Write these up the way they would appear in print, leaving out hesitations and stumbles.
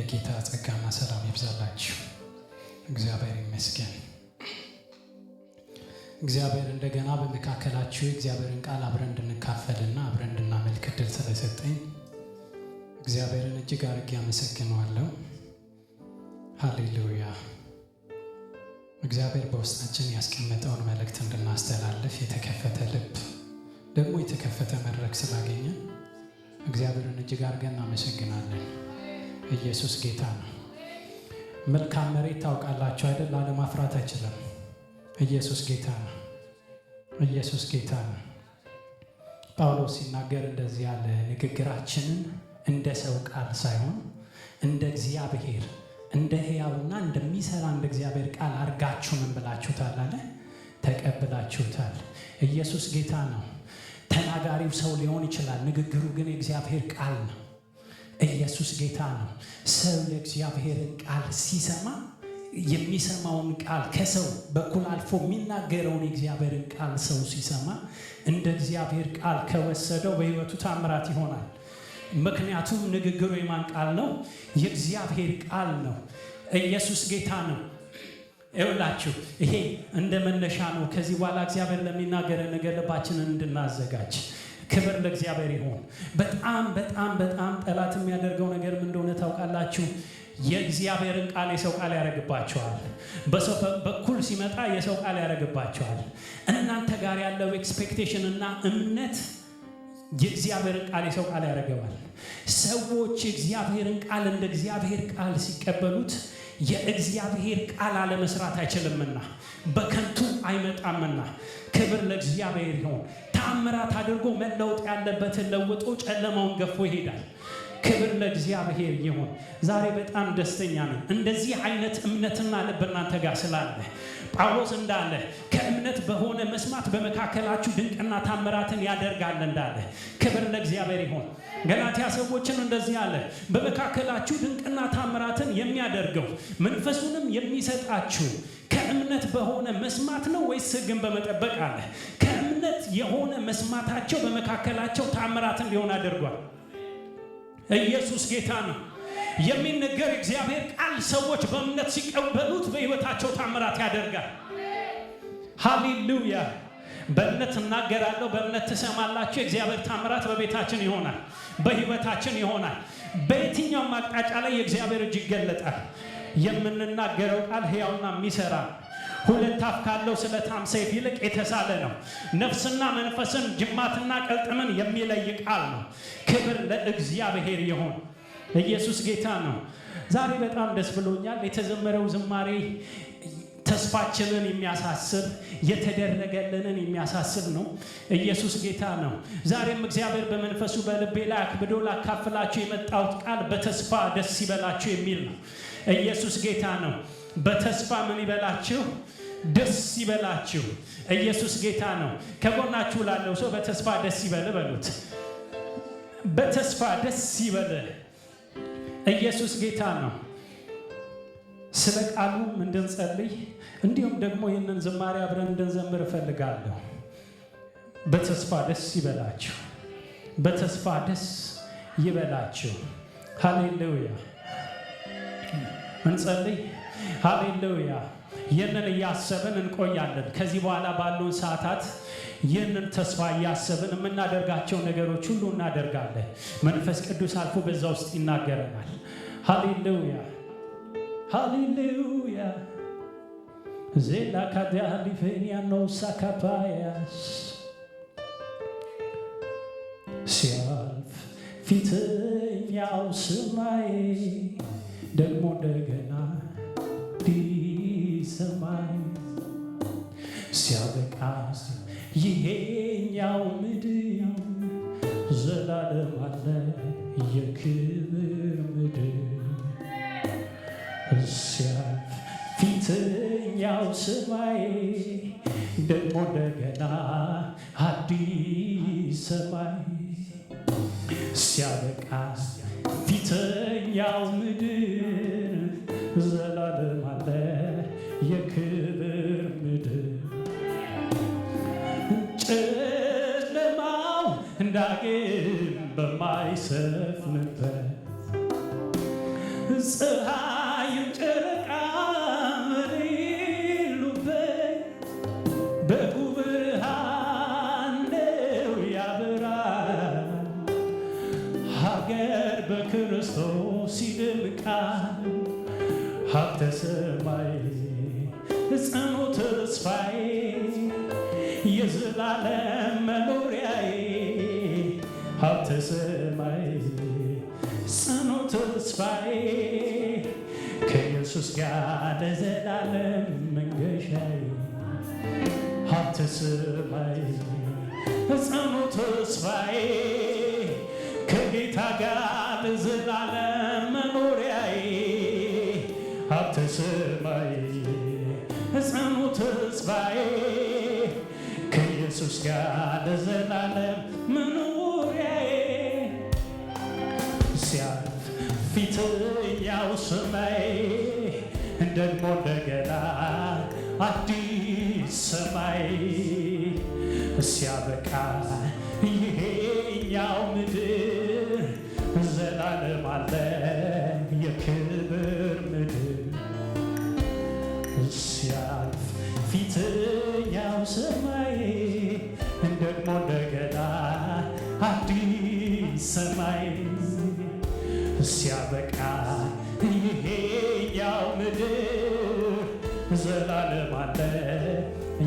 የጌታ ጸጋና ሰላም ይብዛላችሁ። እግዚአብሔር ይመስገን። እግዚአብሔር እንደገና በመካከላችሁ የእግዚአብሔርን ቃል አብረን እንድንካፈልና አብረን እንድናመልክ ዕድል ስለሰጠኝ እግዚአብሔርን እጅግ አድርጌ አመሰግነዋለሁ። ሃሌሉያ። እግዚአብሔር በውስጣችን ያስቀመጠውን መልእክት እንድናስተላልፍ የተከፈተ ልብ ደግሞ የተከፈተ መድረክ ስላገኘን እግዚአብሔርን እጅግ አድርገን እናመሰግናለን። ኢየሱስ ጌታ ነው። መልካም መሬት ታውቃላችሁ አይደል? አለማፍራት አይችልም። ኢየሱስ ጌታ ነው። ኢየሱስ ጌታ ነው። ጳውሎስ ሲናገር እንደዚህ ያለ ንግግራችንን እንደ ሰው ቃል ሳይሆን እንደ እግዚአብሔር እንደ ሕያውና እንደሚሰራ እንደ እግዚአብሔር ቃል አድርጋችሁ ምን ብላችሁታል አለ? ተቀብላችሁታል። ኢየሱስ ጌታ ነው። ተናጋሪው ሰው ሊሆን ይችላል፣ ንግግሩ ግን የእግዚአብሔር ቃል ነው። ኢየሱስ ጌታ ነው። ሰው የእግዚአብሔርን ቃል ሲሰማ የሚሰማውን ቃል ከሰው በኩል አልፎ የሚናገረውን የእግዚአብሔርን ቃል ሰው ሲሰማ እንደ እግዚአብሔር ቃል ከወሰደው በሕይወቱ ታምራት ይሆናል። ምክንያቱም ንግግሩ የማን ቃል ነው? የእግዚአብሔር ቃል ነው። ኢየሱስ ጌታ ነው። ይኸውላችሁ ይሄ እንደ መነሻ ነው። ከዚህ በኋላ እግዚአብሔር ለሚናገረን ነገር ልባችንን እንድናዘጋጅ። ክብር ለእግዚአብሔር ይሁን። በጣም በጣም በጣም ጠላት የሚያደርገው ነገር ምን እንደሆነ ታውቃላችሁ? የእግዚአብሔርን ቃል የሰው ቃል ያደርግባቸዋል። በሰው በኩል ሲመጣ የሰው ቃል ያደርግባቸዋል። እናንተ ጋር ያለው ኤክስፔክቴሽን እና እምነት የእግዚአብሔርን ቃል የሰው ቃል ያደርገዋል። ሰዎች የእግዚአብሔርን ቃል እንደ እግዚአብሔር ቃል ሲቀበሉት የእግዚአብሔር ቃል አለመስራት አይችልምና በከንቱ አይመጣምና ክብር ለእግዚአብሔር ይሁን። ተአምራት አድርጎ መለወጥ ያለበትን ለውጦ ጨለማውን ገፎ ይሄዳል። ክብር ለእግዚአብሔር ይሁን። ዛሬ በጣም ደስተኛ ነኝ እንደዚህ አይነት እምነትና ልብ እናንተ ጋር ስላለ። ጳውሎስ እንዳለ ከእምነት በሆነ መስማት በመካከላችሁ ድንቅና ታምራትን ያደርጋል እንዳለ ክብር ለእግዚአብሔር ይሁን። ገላትያ ሰዎችን እንደዚህ አለ፣ በመካከላችሁ ድንቅና ታምራትን የሚያደርገው መንፈሱንም የሚሰጣችሁ ከእምነት በሆነ መስማት ነው ወይስ ሕግን በመጠበቅ አለ። ከእምነት የሆነ መስማታቸው በመካከላቸው ታምራትን ሊሆን አድርጓል። ኢየሱስ ጌታ ነው። የሚነገር እግዚአብሔር ቃል ሰዎች በእምነት ሲቀበሉት በሕይወታቸው ታምራት ያደርጋል። ሃሌሉያ። በእምነት እናገራለሁ፣ በእምነት ትሰማላችሁ። የእግዚአብሔር ታምራት በቤታችን ይሆናል፣ በሕይወታችን ይሆናል። በየትኛውም አቅጣጫ ላይ የእግዚአብሔር እጅ ይገለጣል። የምንናገረው ቃል ሕያውና የሚሰራ ሁለት አፍ ካለው ስለታም ሰይፍ ይልቅ የተሳለ ነው። ነፍስና መንፈስን ጅማትና ቅልጥምን የሚለይ ቃል ነው። ክብር ለእግዚአብሔር ይሁን። ኢየሱስ ጌታ ነው። ዛሬ በጣም ደስ ብሎኛል። የተዘመረው ዝማሬ ተስፋችንን የሚያሳስብ የተደረገልንን የሚያሳስብ ነው። ኢየሱስ ጌታ ነው። ዛሬም እግዚአብሔር በመንፈሱ በልቤ ላይ አክብዶ ላካፍላችሁ የመጣሁት ቃል በተስፋ ደስ ይበላችሁ የሚል ነው። ኢየሱስ ጌታ ነው። በተስፋ ምን ይበላችሁ? ደስ ይበላችሁ። ኢየሱስ ጌታ ነው። ከጎናችሁ ላለው ሰው በተስፋ ደስ ይበል በሉት። በተስፋ ደስ ይበል። ኢየሱስ ጌታ ነው። ስለ ቃሉ እንድንጸልይ እንዲሁም ደግሞ ይህንን ዝማሬ አብረን እንድንዘምር እፈልጋለሁ። በተስፋ ደስ ይበላችሁ። በተስፋ ደስ ይበላችሁ። ሃሌሉያ። እንጸልይ። ሃሌሉያ። ይህንን እያሰብን እንቆያለን። ከዚህ በኋላ ባሉን ሰዓታት ይህንን ተስፋ እያሰብን የምናደርጋቸው ነገሮች ሁሉ እናደርጋለን። መንፈስ ቅዱስ አልፎ በዛ ውስጥ ይናገረናል። ሃሌሉያ ሃሌሉያ። ዜላ ካዳሊፌኒያ ነው ሳካፓያስ ሲያልፍ ፊተኛው ሰማይ ደግሞ እንደገና ሰማይ ሲያበቃ ይሄኛው ምድር ዘላለም አለ የክብር ምድር። ሲያልፍ ፊተኛው ሰማይ ደግሞ እንደገና አዲስ ሰማይ ሲያበቃ ፊተኛው ምድር ዘላለም አለ የክብር ምድር። ጨለማው እንዳግም በማይሰፍንበት ፀሐይም ጨረቃም በሌሉበት በጉ ብርሃን ነው ያበራል። ሀገር በክርስቶስ ይደምቃል። ሀብተ ሰማይ ጽኑ ተስፋዬ የዘላለም መኖሪያዬ ሀብተ ሰማይ ጽኑ ተስፋዬ ከኢየሱስ ጋር ለዘላለም መንገሻዬ ሀብተ ሰማይ ጽኑ ተስፋዬ ከጌታ ጋር ለዘላለም መኖሪያዬ ሀብተ ሰማይ ጽኑ ተስፋዬ ከኢየሱስ ጋር ለዘላለም መኖሪያዬ ሲያልፍ ፊተኛው ሰማይ ደግሞ እንደገና አዲስ ሰማይ ሲያበቃ ይሄኛው ምድር ዘላለም አለ የክብር ምድር ሲያልፍ ፊተኛው ሰማይ ደግሞ እንደገና አዲስ ሰማይ ሲያበቃ ይሄኛው ምድር ዘላለም አለ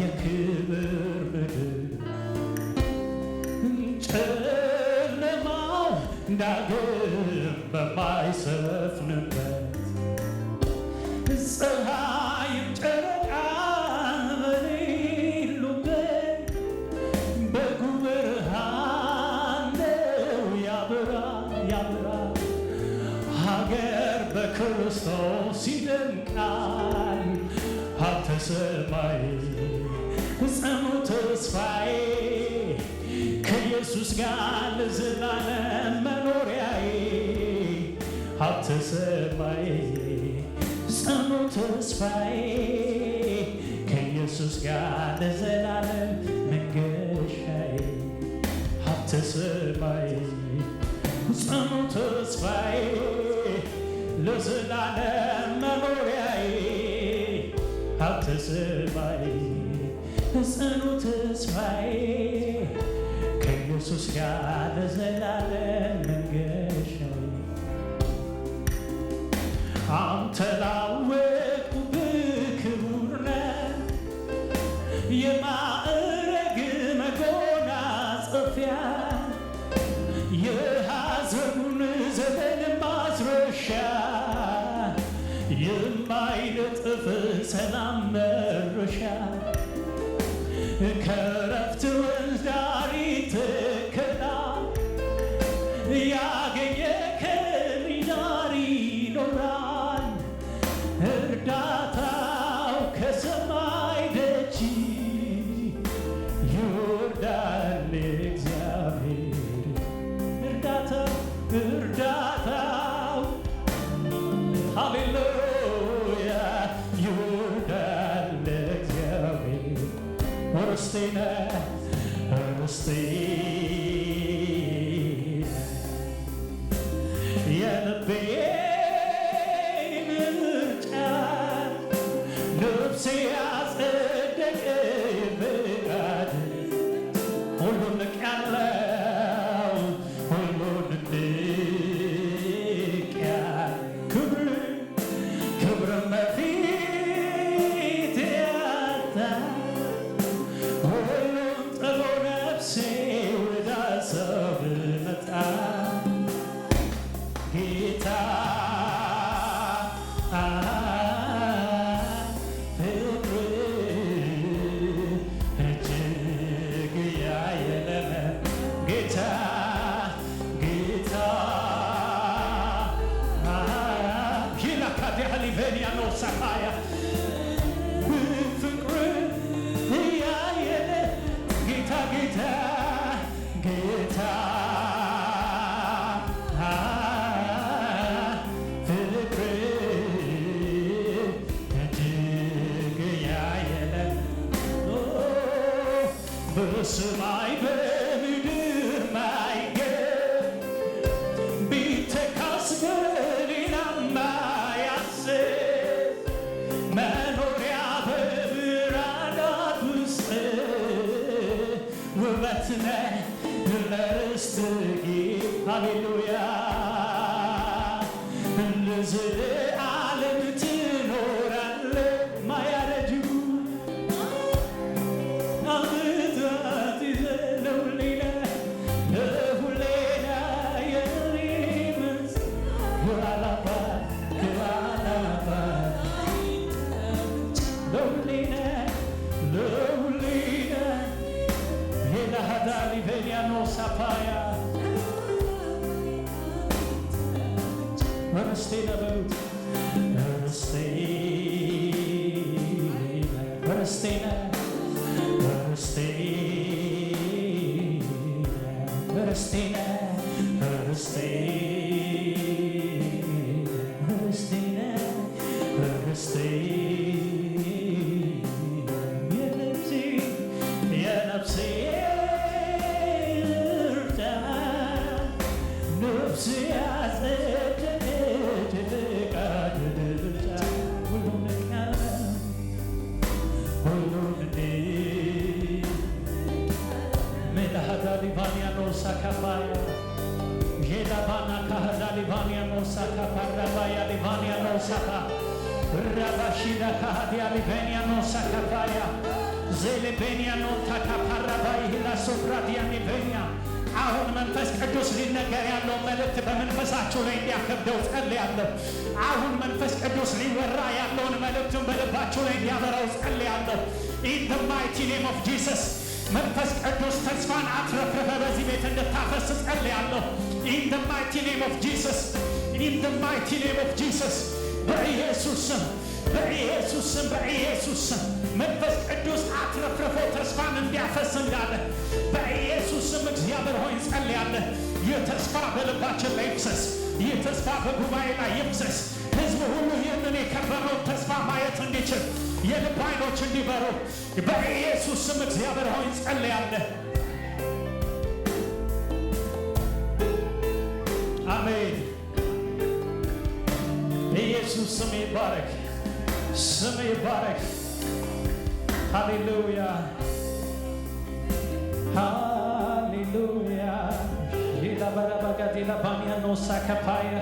የክብር ምድር ጨለማው ዳግም በማይሰፍንበት ፀሐይም ጨረቃ በሌሉበት በጉ ብርሃን ነው ያበራል። ሀገር በክርስቶስ ይደምቃል። ሀብተ ሰማይ ጽኑ ተስፋዬ ከኢየሱስ ጋር ለዘላለም መኖሪያዬ ሀብተ ሰማይ ጽኑ ተስፋዬ ከኢየሱስ ጋር ለዘላለም መንገሻዬ ሀብተ ሰማይ ጽኑ ተስፋዬ ለዘላለም መኖሪያዬ ሀብተ ሰማይ ጽኑ ተስፋዬ ከኢየሱስ ጋር ለዘላለም መንገሻዬ አንተ ላወቅሁብህ ክቡር ነህ የማዕረግ መጎናጸፊያ የሐዘኑን ዘመን ማስረሻ የማይነጥፍ ሰላም መረሻ ከረፍት ወንዝ ዳር ይተከላል ያገኘ ከእኔ ጋር ይኖራል እርዳታው ከሰማይ ደጅ ይወርዳል እግዚአብሔር እርዳታው ሃሌሉያ ይወርዳል እግዚአብሔር ርስቴ ነህ ርስቴ የልቤ ምርጫ ነፍሴ ያጸደቀ ፍቃድ ሁሉን ንቄያለሁ ሁሉን ንቄያለሁ ክብርን በፊት ያጣ ሁሉን ጥሎ ነፍሴ ወደ አሰብ መጣ ጌታ በሰማይ በምድር ማይገኝ ቢተካስ በሌላማ ሃሌሉያ ለዘለዓለም ትኖራለህ ማያረጁ ዓመታት ለሁሌና ለሁሌና የሚመስ ወላላባት ወላላባት ለሁሌና ለሁሌና ሄዳሃዳ ሊቬኒያ ኖሳፓያ ርስቴና በሉት ርስቴና Sakapaya, Jedabana Kahada Livania no Sakapa, Rabaya Livania no Saka, Rabashida Kahadia Livania no Sakapaya, Zelebenia no Takaparabaya, Hila Sopradia Livenia. አሁን መንፈስ ቅዱስ ሊነገር ያለው መልእክት በመንፈሳችሁ ላይ እንዲያከብደው ጸልያለሁ። አሁን መንፈስ ቅዱስ ሊወራ ያለውን መልእክቱን በልባችሁ ላይ እንዲያበራው ጸልያለሁ። In the mighty name of Jesus. መንፈስ ቅዱስ ተስፋን አትረፍርፈ በዚህ ቤት እንድታፈስ ጸልያለሁ። In the mighty name of Jesus. In the mighty name of Jesus. በኢየሱስ ስም በኢየሱስ ስም በኢየሱስ ስም መንፈስ ቅዱስ አትረፍርፎ ተስፋን እንዲያፈስ እንዳለ በኢየሱስ ስም እግዚአብሔር ሆይ ጸልያለሁ። ይህ ተስፋ በልባችን ላይ ይፍሰስ። ይህ ተስፋ በጉባኤ ላይ ይፍሰስ። ሕዝቡ ሁሉ ይህንን የከበረውን ተስፋ ማየት እንዲችል የልብ ዓይኖች እንዲበሩ በኢየሱስ ስም እግዚአብሔር ሆይ ጸልያለሁ። አሜን። ኢየሱስ ስም ይባረክ። ስም ይባረክ። ሃሌሉያ ሃሌሉያ ይላበራባጋዲላ ባሚያ ኖሳ ካፓያ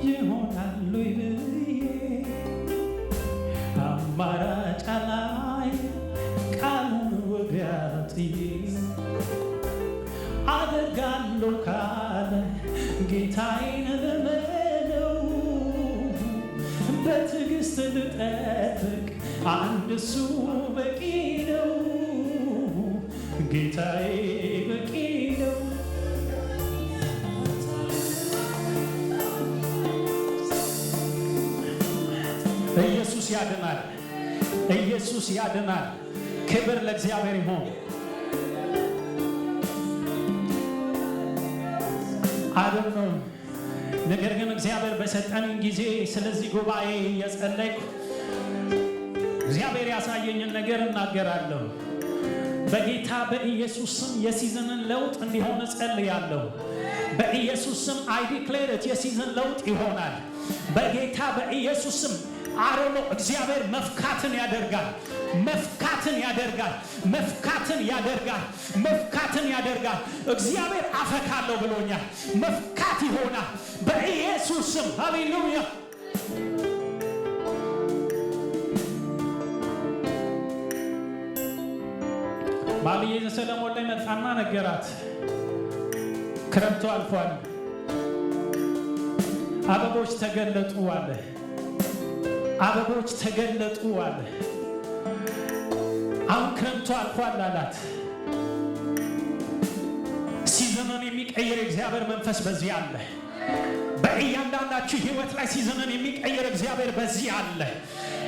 ይሆናሉ ብዬ አማራጭ ላይ ቃሉን ወጋጥዬ አደርጋለሁ ካለ ጌታዬን ልመነው በትዕግስት ልጠብቅ አንድ እሱ በቂ ነው። ጌታዬ በቂ ነው። ኢየሱስ ያድናል። ኢየሱስ ያድናል። ክብር ለእግዚአብሔር ይሁን። አድነው። ነገር ግን እግዚአብሔር በሰጠን ጊዜ ስለዚህ ጉባኤ እየጸለይኩ እግዚአብሔር ያሳየኝን ነገር እናገራለሁ። በጌታ በኢየሱስ ስም የሲዝንን ለውጥ እንዲሆን ጸልያለሁ። በኢየሱስ ስም አይ ዲክሌር ኢት የሲዝን ለውጥ ይሆናል። በጌታ በኢየሱስ ስም አሮሎ እግዚአብሔር መፍካትን ያደርጋል። መፍካትን ያደርጋል። መፍካትን ያደርጋል። መፍካትን ያደርጋል። እግዚአብሔር አፈካለሁ ብሎኛል። መፍካት ይሆናል በኢየሱስ ስም። ሃሌሉያ። ባልዬ ሰለሞን ላይ መጣና ነገራት። ክረምቱ አልፏል፣ አበቦች ተገለጡ አለ። አበቦች ተገለጡ አለ። አሁን ክረምቱ አልፏል አላት። ሲዝንን የሚቀይር እግዚአብሔር መንፈስ በዚህ አለ። በእያንዳንዳችሁ ሕይወት ላይ ሲዝንን የሚቀይር እግዚአብሔር በዚህ አለ።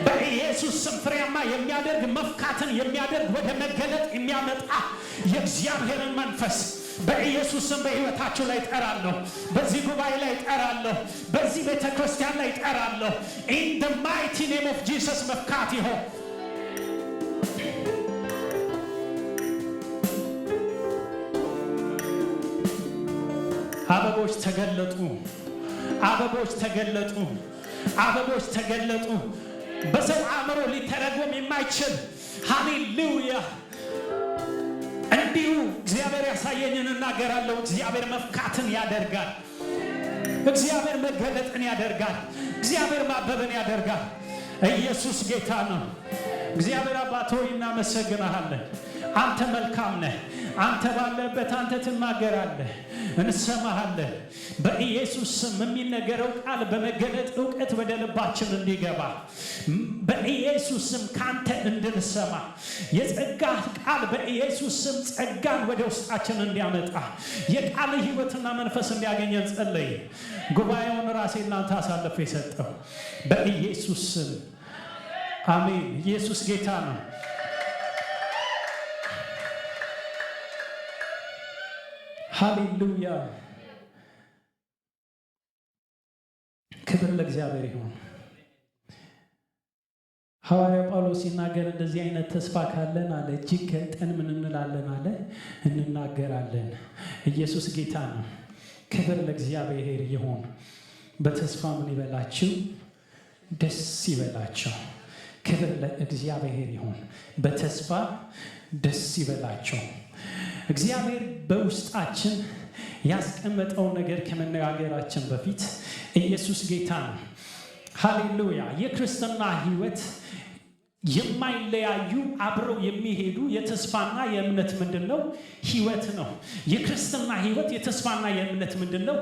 በኢየሱስ ስም ፍሬያማ የሚያደርግ መፍካትን የሚያደርግ ወደ መገለጥ የሚያመጣ የእግዚአብሔርን መንፈስ በኢየሱስ ስም በሕይወታችሁ ላይ ጠራለሁ። በዚህ ጉባኤ ላይ ጠራለሁ። በዚህ ቤተ ክርስቲያን ላይ ጠራለሁ። in the mighty name of Jesus መፍካት ይሆን። አበቦች ተገለጡ። አበቦች ተገለጡ። አበቦች ተገለጡ። በሰው አእምሮ ሊተረጎም የማይችል ሃሌሉያ። እንዲሁ እግዚአብሔር ያሳየኝን እናገራለሁ። እግዚአብሔር መፍካትን ያደርጋል። እግዚአብሔር መገለጥን ያደርጋል። እግዚአብሔር ማበብን ያደርጋል። ኢየሱስ ጌታ ነው። እግዚአብሔር አባት ሆይ እናመሰግናለን። አንተ መልካም ነህ። አንተ ባለበት አንተ ትናገራለህ፣ እንሰማሃለን። በኢየሱስ ስም የሚነገረው ቃል በመገለጥ ዕውቀት ወደ ልባችን እንዲገባ በኢየሱስ ስም ካንተ እንድንሰማ የጸጋ ቃል በኢየሱስ ስም ጸጋን ወደ ውስጣችን እንዲያመጣ የቃል ሕይወትና መንፈስ እንዲያገኘን ጸለይ። ጉባኤውን ራሴ እናንተ አሳልፎ የሰጠው በኢየሱስ ስም አሜን። ኢየሱስ ጌታ ነው። ሃሌሉያ። ክብር ለእግዚአብሔር ይሁን። ሐዋርያው ጳውሎስ ሲናገር እንደዚህ አይነት ተስፋ ካለን አለ እጅግ ገልጠን ምን እንላለን አለ እንናገራለን። ኢየሱስ ጌታ ነው። ክብር ለእግዚአብሔር ይሁን። በተስፋ ምን ይበላችሁ? ደስ ይበላችሁ። ክብር ለእግዚአብሔር ይሁን። በተስፋ ደስ ይበላችሁ። እግዚአብሔር በውስጣችን ያስቀመጠውን ነገር ከመነጋገራችን በፊት ኢየሱስ ጌታ ነው። ሃሌሉያ። የክርስትና ሕይወት የማይለያዩ አብረው የሚሄዱ የተስፋና የእምነት ምንድነው? ሕይወት ነው። የክርስትና ሕይወት የተስፋና የእምነት ምንድነው?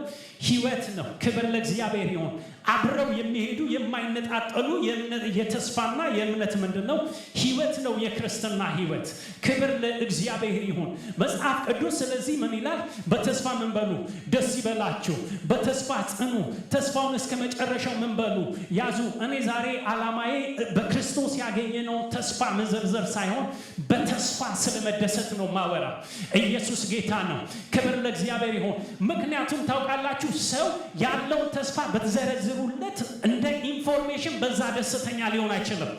ሕይወት ነው። ክብር ለእግዚአብሔር ይሁን። አብረው የሚሄዱ የማይነጣጠሉ የተስፋና የእምነት ምንድነው? ሕይወት ነው የክርስትና ሕይወት። ክብር ለእግዚአብሔር ይሁን። መጽሐፍ ቅዱስ ስለዚህ ምን ይላል? በተስፋ ምን በሉ? ደስ ይበላችሁ። በተስፋ ጽኑ። ተስፋውን እስከ መጨረሻው ምን በሉ? ያዙ። እኔ ዛሬ ዓላማዬ በክርስቶስ ያገኘነው ተስፋ መዘርዘር ሳይሆን በተስፋ ስለመደሰት ነው ማወራ። ኢየሱስ ጌታ ነው። ክብር ለእግዚአብሔር ይሁን። ምክንያቱም ታውቃላችሁ ሰው ያለውን ተስፋ በተዘረዝሩለት እንደ ኢንፎርሜሽን በዛ ደስተኛ ሊሆን አይችልም።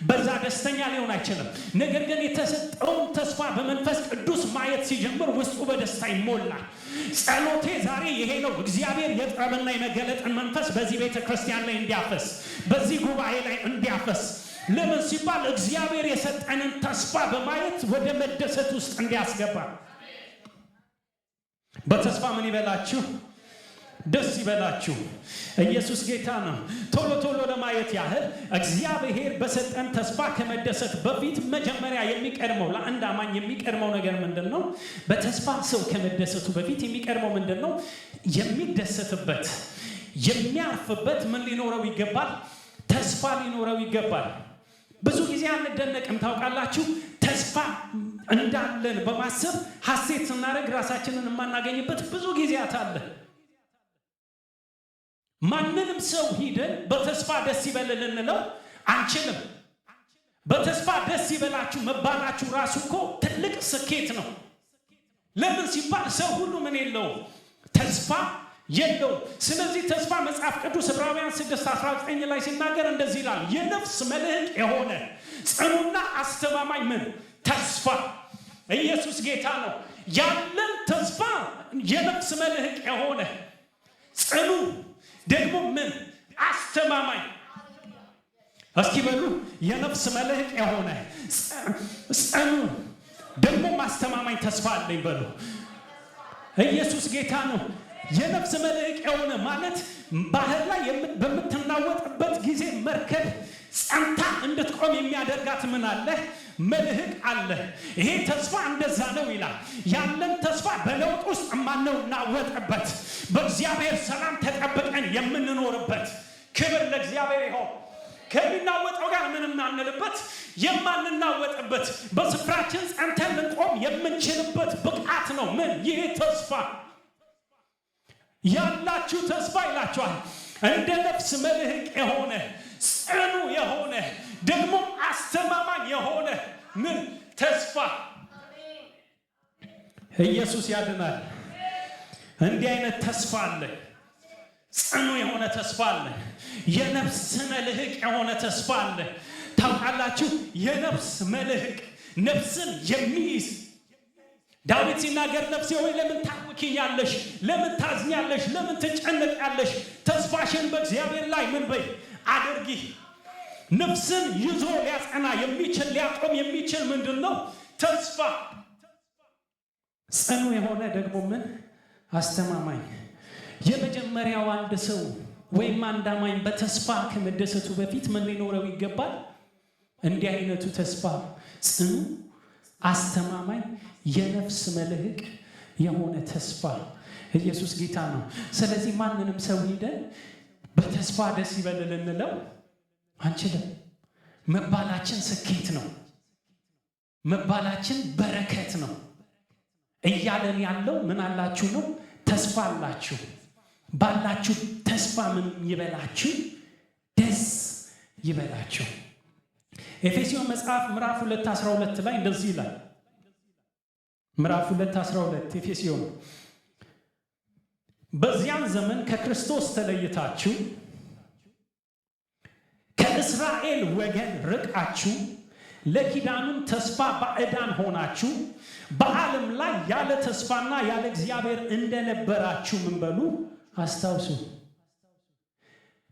በዛ ደስተኛ ሊሆን አይችልም። ነገር ግን የተሰጠውን ተስፋ በመንፈስ ቅዱስ ማየት ሲጀምር ውስጡ በደስታ ይሞላል። ጸሎቴ ዛሬ ይሄ ነው። እግዚአብሔር የጥበብና የመገለጥን መንፈስ በዚህ ቤተ ክርስቲያን ላይ እንዲያፈስ፣ በዚህ ጉባኤ ላይ እንዲያፈስ። ለምን ሲባል እግዚአብሔር የሰጠንን ተስፋ በማየት ወደ መደሰት ውስጥ እንዲያስገባ። በተስፋ ምን ይበላችሁ? ደስ ይበላችሁ። ኢየሱስ ጌታ ነው። ቶሎ ቶሎ ለማየት ያህል እግዚአብሔር በሰጠን ተስፋ ከመደሰት በፊት መጀመሪያ የሚቀድመው ለአንድ አማኝ የሚቀድመው ነገር ምንድነው? በተስፋ ሰው ከመደሰቱ በፊት የሚቀድመው ምንድነው? የሚደሰትበት የሚያርፍበት ምን ሊኖረው ይገባል? ተስፋ ሊኖረው ይገባል። ብዙ ጊዜ አንደነቅም። ታውቃላችሁ ተስፋ እንዳለን በማሰብ ሐሴት ስናደርግ ራሳችንን የማናገኝበት ብዙ ጊዜያት አለ። ማንንም ሰው ሂደን በተስፋ ደስ ይበል ልንለው አንችልም። በተስፋ ደስ ይበላችሁ መባላችሁ ራሱ እኮ ትልቅ ስኬት ነው። ለምን ሲባል ሰው ሁሉ ምን የለውም? ተስፋ የለውም። ስለዚህ ተስፋ መጽሐፍ ቅዱስ ዕብራውያን 6:19 ላይ ሲናገር እንደዚህ ይላል፣ የነፍስ መልህቅ የሆነ ጽኑና አስተማማኝ ምን ተስፋ። ኢየሱስ ጌታ ነው። ያለን ተስፋ የነፍስ መልህቅ የሆነ ጽኑ ደግሞ ምን አስተማማኝ። እስኪ በሉ የነፍስ መልህቅ የሆነ ጽኑ ደግሞ ማስተማማኝ ተስፋ አለኝ በሉ። ኢየሱስ ጌታ ነው። የነፍስ መልህቅ የሆነ ማለት ባህር ላይ በምትናወጥበት ጊዜ መርከብ ጸንታ እንድትቆም የሚያደርጋት ምን አለ? መልህቅ አለ። ይሄ ተስፋ እንደዛ ነው ይላል። ያለን ተስፋ በለውጥ ውስጥ የማንናወጥበት በእግዚአብሔር ሰላም ተጠብቀን የምንኖርበት። ክብር ለእግዚአብሔር ይሁን። ከሚናወጠው ጋር ምንም አንልበት፣ የማንናወጥበት በስፍራችን ጸንተን ልንቆም የምንችልበት ብቃት ነው። ምን ይሄ ተስፋ ያላችሁ ተስፋ ይላችኋል። እንደ ነፍስ መልህቅ የሆነ ጽኑ የሆነ ደግሞ አስተማማኝ የሆነ ምን ተስፋ። ኢየሱስ ያድናል። እንዲህ አይነት ተስፋ አለ። ጽኑ የሆነ ተስፋ አለ። የነፍስ መልህቅ የሆነ ተስፋ አለ። ታውቃላችሁ የነፍስ መልህቅ ነፍስን የሚይዝ ዳዊት ሲናገር ነፍሴ ሆይ ለምን ታውኪኛለሽ? ለምን ታዝኛለሽ? ለምን ትጨነቂያለሽ? ተስፋሽን በእግዚአብሔር ላይ ምን በይ አድርጊ። ነፍስን ይዞ ሊያጸና የሚችል ሊያቆም የሚችል ምንድነው? ተስፋ። ጽኑ የሆነ ደግሞ ምን? አስተማማኝ። የመጀመሪያው አንድ ሰው ወይም አንድ አማኝ በተስፋ ከመደሰቱ በፊት ምን ሊኖረው ይገባል? እንዲህ አይነቱ ተስፋ፣ ጽኑ፣ አስተማማኝ፣ የነፍስ መልህቅ የሆነ ተስፋ። ኢየሱስ ጌታ ነው። ስለዚህ ማንንም ሰው ሄደን በተስፋ ደስ ይበል ልንለው አንችልም። መባላችን ስኬት ነው፣ መባላችን በረከት ነው። እያለን ያለው ምን አላችሁ ነው? ተስፋ አላችሁ። ባላችሁ ተስፋ ምን ይበላችሁ? ደስ ይበላችሁ። ኤፌሶን መጽሐፍ ምዕራፍ 2:12 ላይ እንደዚህ ይላል። ምዕራፍ 2:12 ኤፌሶን፣ በዚያን ዘመን ከክርስቶስ ተለይታችሁ ከእስራኤል ወገን ርቃችሁ ለኪዳኑም ተስፋ ባዕዳን ሆናችሁ በዓለም ላይ ያለ ተስፋና ያለ እግዚአብሔር እንደነበራችሁ ምን በሉ? አስታውሱ።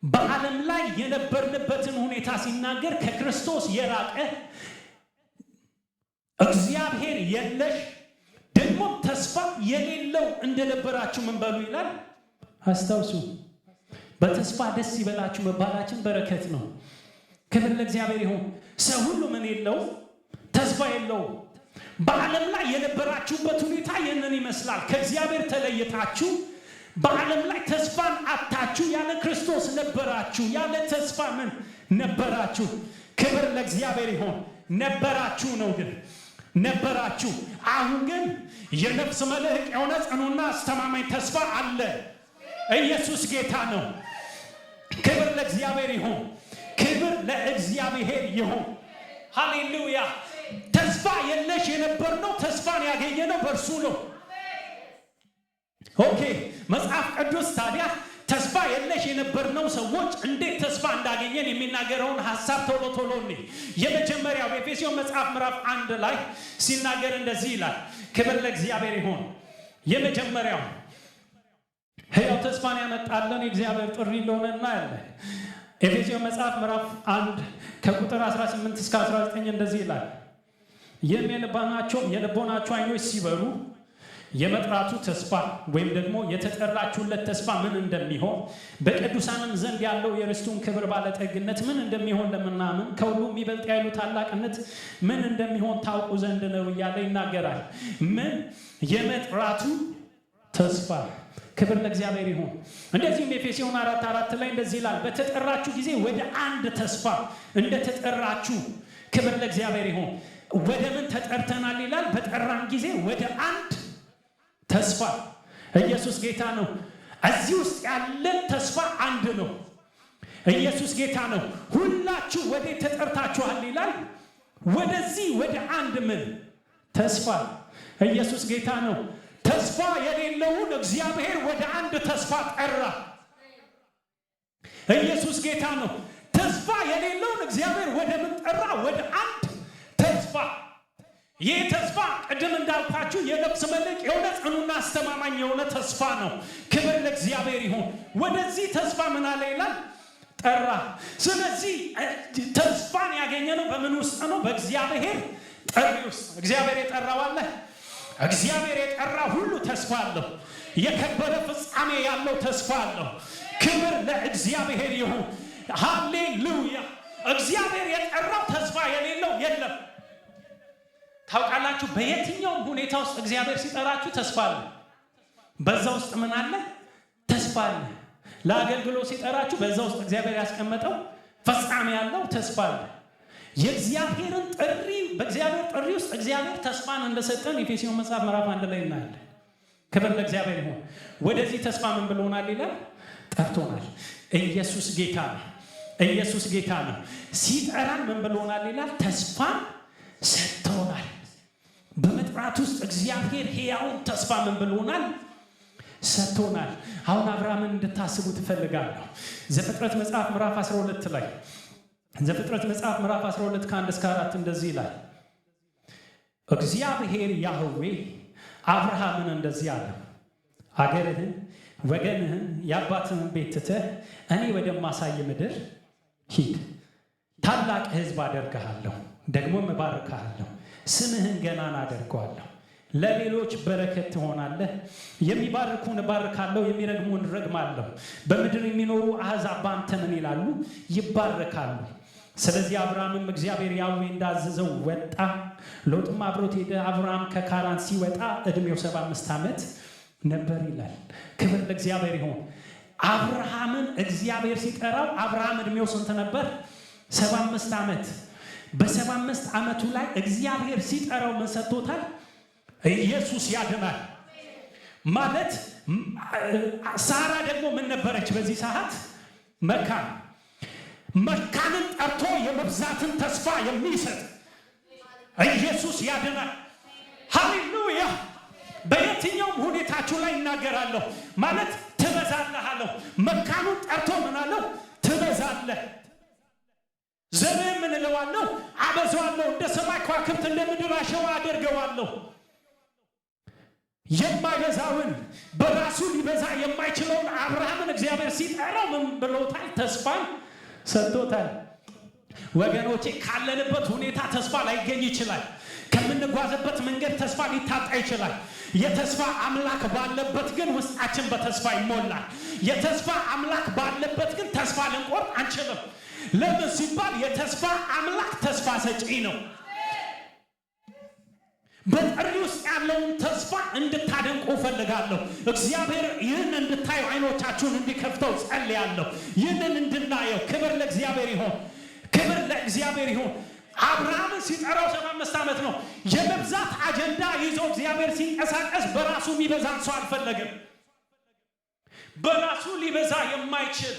በዓለም ላይ የነበርንበትን ሁኔታ ሲናገር ከክርስቶስ የራቀ እግዚአብሔር የለሽ ደግሞ ተስፋ የሌለው እንደነበራችሁ ምን በሉ ይላል? አስታውሱ። በተስፋ ደስ ይበላችሁ መባላችን በረከት ነው። ክብር ለእግዚአብሔር ይሁን። ሰው ሁሉ ምን የለው? ተስፋ የለው። በዓለም ላይ የነበራችሁበት ሁኔታ ይህንን ይመስላል። ከእግዚአብሔር ተለይታችሁ በዓለም ላይ ተስፋን አጣችሁ። ያለ ክርስቶስ ነበራችሁ። ያለ ተስፋ ምን ነበራችሁ? ክብር ለእግዚአብሔር ይሁን። ነበራችሁ ነው ግን ነበራችሁ። አሁን ግን የነፍስ መልህቅ የሆነ ጽኑና አስተማማኝ ተስፋ አለ። ኢየሱስ ጌታ ነው። ክብር ለእግዚአብሔር ይሁን። ክብር ለእግዚአብሔር ይሁን። ሃሌሉያ። ተስፋ የለሽ የነበርነው ተስፋን ያገኘነው በእርሱ ነው። ኦኬ። መጽሐፍ ቅዱስ ታዲያ ተስፋ የለሽ የነበርነው ሰዎች እንዴት ተስፋ እንዳገኘን የሚናገረውን ሐሳብ ቶሎ ቶሎ ነው። የመጀመሪያው በኤፌሶን መጽሐፍ ምዕራፍ 1 ላይ ሲናገር እንደዚህ ይላል። ክብር ለእግዚአብሔር ይሁን። የመጀመሪያው ሕያው ተስፋን ያመጣልን የእግዚአብሔር ጥሪ እንደሆነ እናያለን። ኤፌሶን መጽሐፍ ምዕራፍ 1 ከቁጥር 18 እስከ 19 እንደዚህ ይላል። የልቦናችሁ ዓይኖች ሲበሩ የመጥራቱ ተስፋ ወይም ደግሞ የተጠራችሁለት ተስፋ ምን እንደሚሆን በቅዱሳንም ዘንድ ያለው የርስቱን ክብር ባለጠግነት ምን እንደሚሆን ለምናምን ከሁሉ የሚበልጥ ያሉ ታላቅነት ምን እንደሚሆን ታውቁ ዘንድ ነው እያለ ይናገራል። ምን? የመጥራቱ ተስፋ። ክብር ለእግዚአብሔር ይሁን። እንደዚህም ኤፌሶን 4:4 ላይ እንደዚህ ይላል። በተጠራችሁ ጊዜ ወደ አንድ ተስፋ እንደተጠራችሁ። ክብር ለእግዚአብሔር ይሁን። ወደ ምን ተጠርተናል ይላል? በጠራን ጊዜ ወደ አንድ ተስፋ። ኢየሱስ ጌታ ነው። እዚህ ውስጥ ያለን ተስፋ አንድ ነው። ኢየሱስ ጌታ ነው። ሁላችሁ ወደ ተጠርታችኋል ይላል። ወደዚህ ወደ አንድ ምን ተስፋ። ኢየሱስ ጌታ ነው። ተስፋ የሌለውን እግዚአብሔር ወደ አንድ ተስፋ ጠራ። ኢየሱስ ጌታ ነው። ተስፋ የሌለውን እግዚአብሔር ወደ ምን ጠራ? ወደ አንድ ተስፋ። ይህ ተስፋ ቅድም እንዳልኳችሁ የነፍስ መልህቅ የሆነ ጽኑና አስተማማኝ የሆነ ተስፋ ነው። ክብር ለእግዚአብሔር ይሁን። ወደዚህ ተስፋ ምን አለ ይላል? ጠራ። ስለዚህ ተስፋን ያገኘነው በምን ውስጥ ነው? በእግዚአብሔር ጥሪ ውስጥ። እግዚአብሔር የጠራው አለ። እግዚአብሔር የጠራ ሁሉ ተስፋ አለው። የከበረ ፍጻሜ ያለው ተስፋ አለው። ክብር ለእግዚአብሔር ይሁን። ሃሌሉያ። እግዚአብሔር የጠራው ተስፋ የሌለው የለም። ታውቃላችሁ፣ በየትኛውም ሁኔታ ውስጥ እግዚአብሔር ሲጠራችሁ ተስፋ አለ። በዛ ውስጥ ምን አለ? ተስፋ አለ። ለአገልግሎት ሲጠራችሁ በዛ ውስጥ እግዚአብሔር ያስቀመጠው ፍጻሜ ያለው ተስፋ አለ። የእግዚአብሔርን ጥሪ በእግዚአብሔር ጥሪ ውስጥ እግዚአብሔር ተስፋን እንደሰጠን ኤፌሶን መጽሐፍ ምዕራፍ 1 ላይ እናያለን። ክብር ለእግዚአብሔር ይሁን። ወደዚህ ተስፋ ምን ብሎናል ይላል? ጠርቶናል። ኢየሱስ ጌታ ነው። ኢየሱስ ጌታ ነው። ሲጠራን ምን ብሎናል ይላል? ተስፋን ሰጥቶናል። በመጥራት ውስጥ እግዚአብሔር ሕያውን ተስፋ ምን ብሎናል? ሰጥቶናል። አሁን አብርሃምን እንድታስቡ ትፈልጋለሁ። ዘፍጥረት መጽሐፍ ምዕራፍ 12 ላይ ዘፍጥረት መጽሐፍ ምዕራፍ 12 ከ1 እስከ 4 እንደዚህ ይላል። እግዚአብሔር ያህዌ አብርሃምን እንደዚህ አለ፣ አገርህን፣ ወገንህን፣ የአባትህን ቤት ትተህ እኔ ወደማሳይ ምድር ሂድ። ታላቅ ሕዝብ አደርግሃለሁ፣ ደግሞም እባርክሃለሁ፣ ስምህን ገናና አደርገዋለሁ፣ ለሌሎች በረከት ትሆናለህ። የሚባርኩን እባርካለሁ፣ የሚረግሙን እረግማለሁ። በምድር የሚኖሩ አሕዛብ በአንተ ምን ይላሉ? ይባረካሉ። ስለዚህ አብርሃምም እግዚአብሔር ያህዌ እንዳዘዘው ወጣ፣ ሎጥም አብሮት ሄደ። አብርሃም ከካራን ሲወጣ ዕድሜው 75 ዓመት ነበር ይላል። ክብር ለእግዚአብሔር ይሁን። አብርሃምን እግዚአብሔር ሲጠራው አብርሃም ዕድሜው ስንት ነበር? 75 ዓመት። በ75 ዓመቱ ላይ እግዚአብሔር ሲጠራው ምን ሰጥቶታል? ኢየሱስ ያድናል ማለት። ሳራ ደግሞ ምን ነበረች በዚህ ሰዓት? መካን። መካንን ጠርቶ የመብዛትን ተስፋ የሚሰጥ ኢየሱስ ያድናል። ሃሌሉያ። በየትኛውም ሁኔታችሁ ላይ እናገራለሁ ማለት ትበዛለህ አለው። መካኑን ጠርቶ ምን አለው? ትበዛለህ። ዘርህን ምን እለዋለሁ? አበዛዋለሁ። እንደ ሰማይ ከዋክብት እንደ ምድር አሸዋ አደርገዋለሁ። የማይበዛውን በራሱ ሊበዛ የማይችለውን አብርሃምን እግዚአብሔር ሲጠራው ምን ብሎታል? ተስፋን ሰጥቶታል። ወገኖቼ ካለንበት ሁኔታ ተስፋ ላይገኝ ይችላል። ከምንጓዝበት መንገድ ተስፋ ሊታጣ ይችላል። የተስፋ አምላክ ባለበት ግን ውስጣችን በተስፋ ይሞላል። የተስፋ አምላክ ባለበት ግን ተስፋ ልንቆርጥ አንችልም። ለምን ሲባል የተስፋ አምላክ ተስፋ ሰጪ ነው። በጥሪ ውስጥ ያለውን ተስፋ እንድታደንቁ ፈልጋለሁ። እግዚአብሔር ይህን እንድታዩ አይኖቻችሁን እንዲከፍተው ጸልያለሁ። ይህንን እንድናየው። ክብር ለእግዚአብሔር ይሁን። ክብር ለእግዚአብሔር ይሁን። አብርሃምን ሲጠራው 75 ዓመት ነው። የመብዛት አጀንዳ ይዞ እግዚአብሔር ሲንቀሳቀስ በራሱ የሚበዛን ሰው አልፈለግም። በራሱ ሊበዛ የማይችል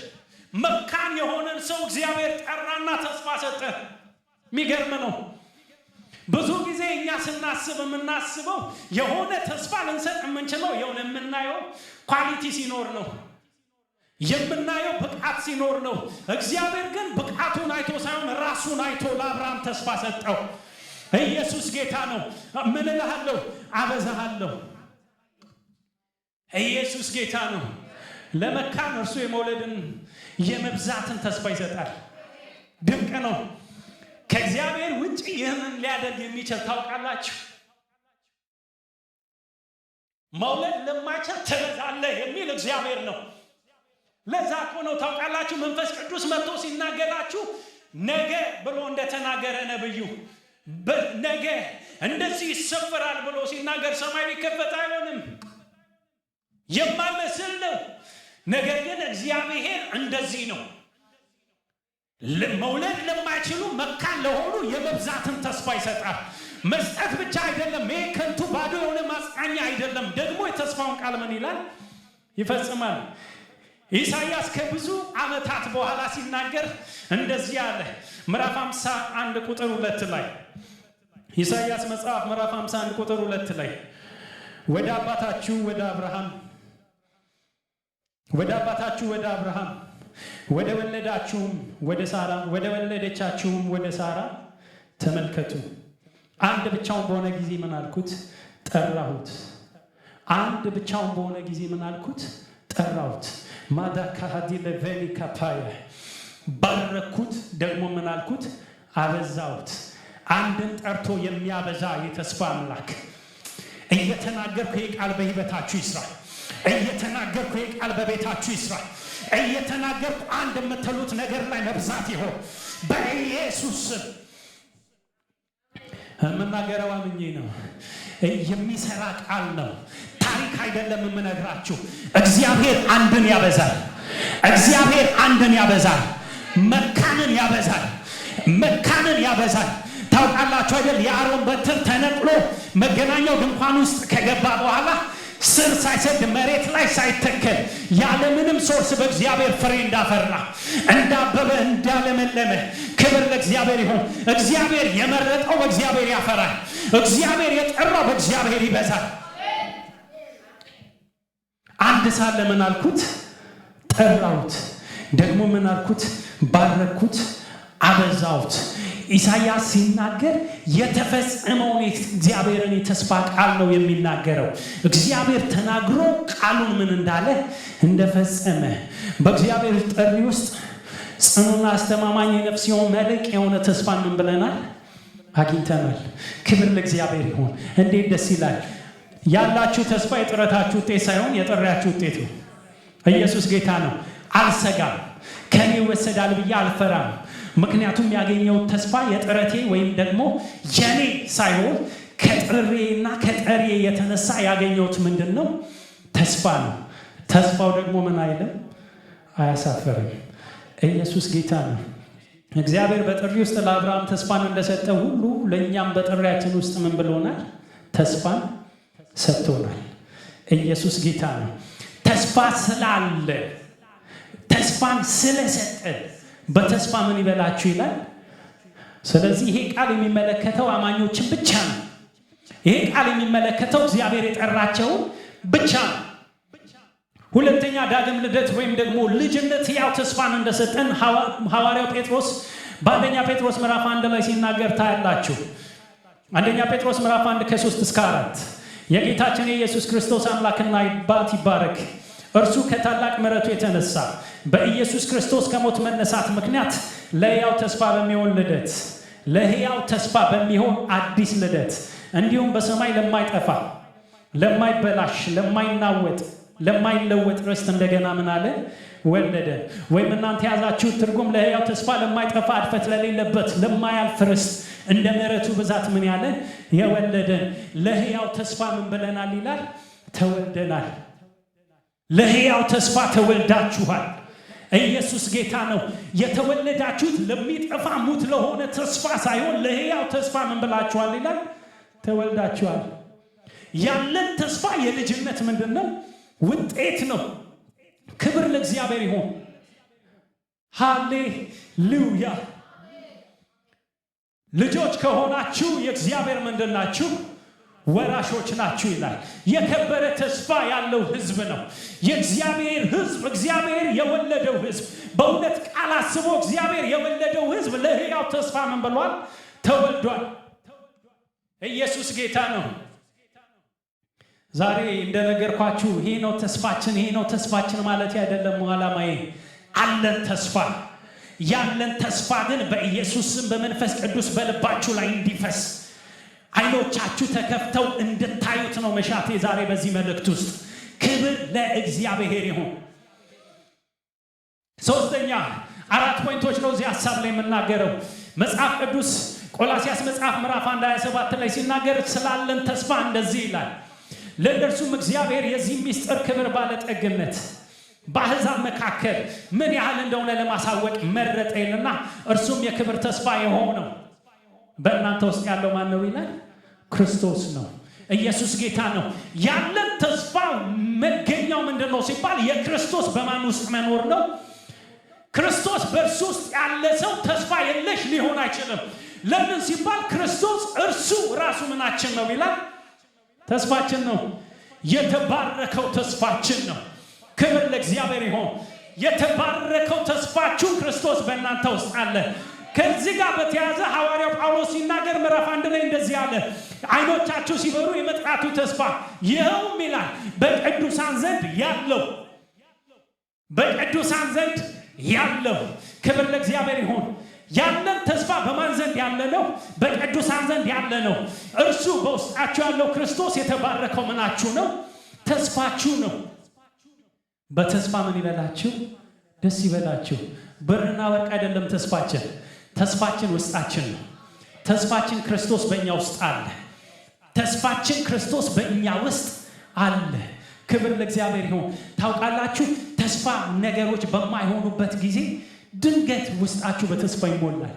መካን የሆነን ሰው እግዚአብሔር ጠራና ተስፋ ሰጠ። የሚገርም ነው። ብዙ ጊዜ እኛ ስናስብ የምናስበው የሆነ ተስፋ ልንሰጥ የምንችለው የሆነ የምናየው ኳሊቲ ሲኖር ነው፣ የምናየው ብቃት ሲኖር ነው። እግዚአብሔር ግን ብቃቱን አይቶ ሳይሆን ራሱን አይቶ ለአብርሃም ተስፋ ሰጠው። ኢየሱስ ጌታ ነው። ምን እልሃለሁ? አበዛሃለሁ። ኢየሱስ ጌታ ነው። ለመካን እርሱ የመውለድን የመብዛትን ተስፋ ይሰጣል። ድንቅ ነው። ከእግዚአብሔር ውጭ ይህንን ሊያደርግ የሚችል ታውቃላችሁ? መውለድ ለማይችል ትበዛለህ የሚል እግዚአብሔር ነው። ለዛ እኮ ነው ታውቃላችሁ መንፈስ ቅዱስ መጥቶ ሲናገራችሁ ነገ ብሎ እንደተናገረ ነብዩ ነገ እንደዚህ ይሰፈራል ብሎ ሲናገር ሰማይ ሊከፈት አይሆንም የማይመስል ነው። ነገር ግን እግዚአብሔር እንደዚህ ነው። መውለድ ለማይችሉ መካን ለሆኑ የመብዛትን ተስፋ ይሰጣል። መስጠት ብቻ አይደለም። ይሄ ከንቱ ባዶ የሆነ ማጽናኛ አይደለም። ደግሞ የተስፋውን ቃል ምን ይላል? ይፈጽማል። ኢሳይያስ ከብዙ ዓመታት በኋላ ሲናገር እንደዚህ አለ። ምዕራፍ 51 ቁጥር 2 ላይ ኢሳይያስ መጽሐፍ ምዕራፍ 51 ቁጥር 2 ላይ ወደ አባታችሁ ወደ አብርሃም ወደ ወለዳችሁም ወደ ሳራ ወደ ወለደቻችሁም ወደ ሳራ ተመልከቱ። አንድ ብቻውን በሆነ ጊዜ ምን አልኩት? ጠራሁት። አንድ ብቻውን በሆነ ጊዜ ምን አልኩት? ጠራሁት። ማዳካሃዲ ለቬኒ ካፓያ ባረኩት። ደግሞ ምን አልኩት? አበዛሁት። አንድን ጠርቶ የሚያበዛ የተስፋ አምላክ እየተናገርኩ የቃል በህይወታችሁ ይስራ። እየተናገርኩ የቃል በቤታችሁ ይስራ። እየተናገርኩ አንድ የምትሉት ነገር ላይ መብዛት ይሆን በኢየሱስ ስም። የምናገረው አምኜ ነው። የሚሰራ ቃል ነው። ታሪክ አይደለም የምነግራችሁ። እግዚአብሔር አንድን ያበዛል። እግዚአብሔር አንድን ያበዛል። መካንን ያበዛል። መካንን ያበዛል። ታውቃላችሁ አይደል? የአሮን በትር ተነቅሎ መገናኛው ድንኳን ውስጥ ከገባ በኋላ ስር ሳይሰድ መሬት ላይ ሳይተከል ያለምንም ሶርስ በእግዚአብሔር ፍሬ እንዳፈራ እንዳበበ እንዳለመለመ ክብር ለእግዚአብሔር ይሁን። እግዚአብሔር የመረጠው በእግዚአብሔር ያፈራል። እግዚአብሔር የጠራው በእግዚአብሔር ይበዛል። አንድ ሳለ ምን አልኩት? ጠራሁት። ደግሞ ምን አልኩት? ባረኩት፣ አበዛሁት። ኢሳይያስ ሲናገር የተፈጸመውን እግዚአብሔርን የተስፋ ቃል ነው የሚናገረው። እግዚአብሔር ተናግሮ ቃሉን ምን እንዳለ እንደፈጸመ። በእግዚአብሔር ጥሪ ውስጥ ጽኑና አስተማማኝ የነፍስ መለቅ የሆነ ተስፋን ምን ብለናል? አግኝተናል። ክብር ለእግዚአብሔር ይሁን። እንዴት ደስ ይላል! ያላችሁ ተስፋ የጥረታችሁ ውጤት ሳይሆን የጥሪያችሁ ውጤት ነው። ኢየሱስ ጌታ ነው። አልሰጋም፣ ከኔ ይወሰዳል ብዬ አልፈራም። ምክንያቱም ያገኘው ተስፋ የጥረቴ ወይም ደግሞ የኔ ሳይሆን ከጥሬና ከጠሪዬ የተነሳ ያገኘሁት ምንድን ነው? ተስፋ ነው። ተስፋው ደግሞ ምን አይልም? አያሳፍርም። ኢየሱስ ጌታ ነው። እግዚአብሔር በጥሪ ውስጥ ለአብርሃም ተስፋን እንደሰጠ ሁሉ ለእኛም በጥሪያችን ውስጥ ምን ብሎናል? ተስፋን ሰጥቶናል። ኢየሱስ ጌታ ነው። ተስፋ ስላለ ተስፋን ስለሰጠ በተስፋ ምን ይበላችሁ ይላል። ስለዚህ ይሄ ቃል የሚመለከተው አማኞችን ብቻ ነው። ይሄ ቃል የሚመለከተው እግዚአብሔር የጠራቸውን ብቻ ነው። ሁለተኛ ዳግም ልደት ወይም ደግሞ ልጅነት ያው ተስፋን እንደሰጠን ሐዋርያው ጴጥሮስ በአንደኛ ጴጥሮስ ምዕራፍ 1 ላይ ሲናገር ታያላችሁ። አንደኛ ጴጥሮስ ምዕራፍ 1 ከ3-4 የጌታችን የኢየሱስ ክርስቶስ አምላክና አባት ይባረክ። እርሱ ከታላቅ ምሕረቱ የተነሳ በኢየሱስ ክርስቶስ ከሞት መነሳት ምክንያት ለሕያው ተስፋ በሚሆን ልደት፣ ለሕያው ተስፋ በሚሆን አዲስ ልደት እንዲሁም በሰማይ ለማይጠፋ ለማይበላሽ ለማይናወጥ ለማይለወጥ ርስት እንደገና ምን አለ? ወለደን። ወይም እናንተ ያዛችሁት ትርጉም ለሕያው ተስፋ ለማይጠፋ እድፈት ለሌለበት ለማያልፍ ርስት እንደ ምሕረቱ ብዛት ምን ያለ? የወለደን። ለሕያው ተስፋ ምን ብለናል ይላል? ተወልደናል። ለሕያው ተስፋ ተወልዳችኋል። ኢየሱስ ጌታ ነው። የተወለዳችሁት ለሚጠፋ ሙት ለሆነ ተስፋ ሳይሆን ለሕያው ተስፋ ምን ብላችኋል ይላል? ተወልዳችኋል። ያለን ተስፋ የልጅነት ምንድን ነው? ውጤት ነው። ክብር ለእግዚአብሔር ይሁን። ሃሌሉያ። ልጆች ከሆናችሁ የእግዚአብሔር ምንድን ናችሁ? ወራሾች ናችሁ ይላል። የከበረ ተስፋ ያለው ህዝብ ነው የእግዚአብሔር ህዝብ። እግዚአብሔር የወለደው ህዝብ በእውነት ቃል አስቦ እግዚአብሔር የወለደው ህዝብ ለሕያው ተስፋ ምን ብሏል? ተወልዷል። ኢየሱስ ጌታ ነው። ዛሬ እንደነገርኳችሁ ይሄ ነው ተስፋችን፣ ይሄ ነው ተስፋችን ማለት አይደለም። ዓላማዬ አለን ተስፋ። ያለን ተስፋ ግን በኢየሱስ ስም በመንፈስ ቅዱስ በልባችሁ ላይ እንዲፈስ አይኖቻችሁ ተከፍተው እንድታዩት ነው መሻቴ ዛሬ በዚህ መልእክት ውስጥ። ክብር ለእግዚአብሔር ይሁን። ሶስተኛ 4 ፖይንቶች ነው እዚህ ሐሳብ ላይ የምናገረው። መጽሐፍ ቅዱስ ቆላስይስ መጽሐፍ ምዕራፍ 1:27 ላይ ሲናገር ስላለን ተስፋ እንደዚህ ይላል፣ ለእነርሱም እግዚአብሔር የዚህ ምስጢር ክብር ባለጠግነት በአሕዛብ መካከል ምን ያህል እንደሆነ ለማሳወቅ መረጠ ይልና እርሱም የክብር ተስፋ የሆነው በእናንተ ውስጥ ያለው ማን ነው ይላል? ክርስቶስ ነው። ኢየሱስ ጌታ ነው። ያለን ተስፋ መገኛው ምንድን ነው ሲባል የክርስቶስ በማን ውስጥ መኖር ነው። ክርስቶስ በእርሱ ውስጥ ያለ ሰው ተስፋ የለሽ ሊሆን አይችልም። ለምን ሲባል ክርስቶስ እርሱ ራሱ ምናችን ነው ይላል? ተስፋችን ነው። የተባረከው ተስፋችን ነው። ክብር ለእግዚአብሔር ይሁን። የተባረከው ተስፋችሁ ክርስቶስ በእናንተ ውስጥ አለ። ከዚህ ጋር በተያዘ ሐዋርያው ጳውሎስ ሲናገር ምዕራፍ 1 ላይ እንደዚህ አለ፣ አይኖቻችሁ ሲበሩ የመጥራቱ ተስፋ ይኸውም ይላል በቅዱሳን ዘንድ ያለው፣ በቅዱሳን ዘንድ ያለው። ክብር ለእግዚአብሔር ይሁን። ያለን ተስፋ በማን ዘንድ ያለ ነው? በቅዱሳን ዘንድ ያለ ነው። እርሱ በውስጣችሁ ያለው ክርስቶስ የተባረከው ምናችሁ ነው? ተስፋችሁ ነው። በተስፋ ምን ይበላችሁ? ደስ ይበላችሁ። ብርና ወርቅ አይደለም ተስፋችን። ተስፋችን ውስጣችን ነው። ተስፋችን ክርስቶስ በእኛ ውስጥ አለ። ተስፋችን ክርስቶስ በእኛ ውስጥ አለ። ክብር ለእግዚአብሔር ይሁን። ታውቃላችሁ ተስፋ ነገሮች በማይሆኑበት ጊዜ ድንገት ውስጣችሁ በተስፋ ይሞላል።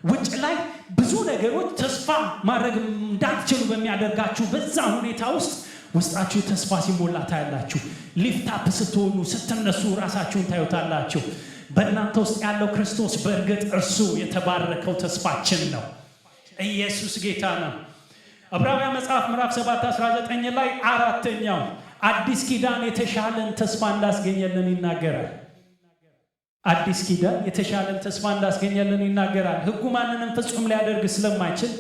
ውጭ ላይ ብዙ ነገሮች ተስፋ ማድረግ እንዳትችሉ በሚያደርጋችሁ በዛ ሁኔታ ውስጥ ውስጣችሁ ተስፋ ሲሞላ ታያላችሁ። ሊፍታፕ ስትሆኑ ስትነሱ ራሳችሁን ታዩታላችሁ። በእናንተ ውስጥ ያለው ክርስቶስ በእርግጥ እርሱ የተባረከው ተስፋችን ነው። ኢየሱስ ጌታ ነው። ዕብራውያን መጽሐፍ ምዕራፍ 7:19 ላይ አራተኛው አዲስ ኪዳን የተሻለን ተስፋ እንዳስገኘልን ይናገራል። አዲስ ኪዳን የተሻለን ተስፋ እንዳስገኘልን ይናገራል። ሕጉ ማንንም ፍጹም ሊያደርግ ስለማይችል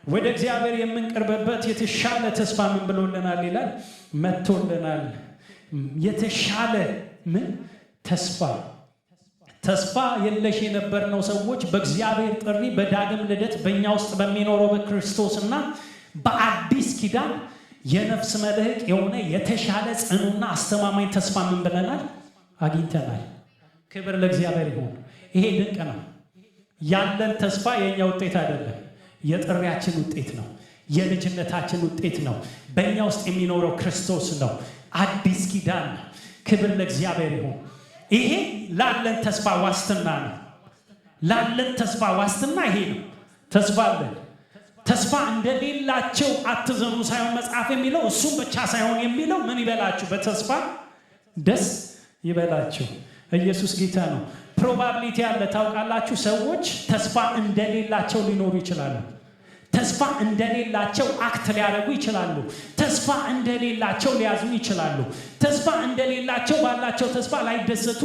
ወደ እግዚአብሔር የምንቀርብበት የተሻለ ተስፋ ምን ብሎልናል ይላል? መጥቶልናል። የተሻለ ምን ተስፋ? ተስፋ የለሽ የነበርነው ሰዎች በእግዚአብሔር ጥሪ በዳግም ልደት በእኛ ውስጥ በሚኖረው በክርስቶስና በአዲስ ኪዳን የነፍስ መልህቅ የሆነ የተሻለ ጽኑና አስተማማኝ ተስፋ ምን ብለናል? አግኝተናል። ክብር ለእግዚአብሔር ይሁን። ይሄ ድንቅ ነው። ያለን ተስፋ የኛ ውጤት አይደለም፣ የጥሪያችን ውጤት ነው። የልጅነታችን ውጤት ነው። በእኛ ውስጥ የሚኖረው ክርስቶስ ነው። አዲስ ኪዳን ነው። ክብር ለእግዚአብሔር ይሁን። ይሄ ላለን ተስፋ ዋስትና ነው። ላለን ተስፋ ዋስትና ይሄ ነው። ተስፋ አለን። ተስፋ እንደሌላቸው አትዘኑ ሳይሆን መጽሐፍ የሚለው እሱም ብቻ ሳይሆን የሚለው ምን ይበላችሁ? በተስፋ ደስ ይበላችሁ። ኢየሱስ ጌታ ነው። ፕሮባቢሊቲ አለ። ታውቃላችሁ፣ ሰዎች ተስፋ እንደሌላቸው ሊኖሩ ይችላሉ። ተስፋ እንደሌላቸው አክት ሊያደርጉ ይችላሉ። ተስፋ እንደሌላቸው ሊያዝኑ ይችላሉ። ተስፋ እንደሌላቸው ባላቸው ተስፋ ላይደሰቱ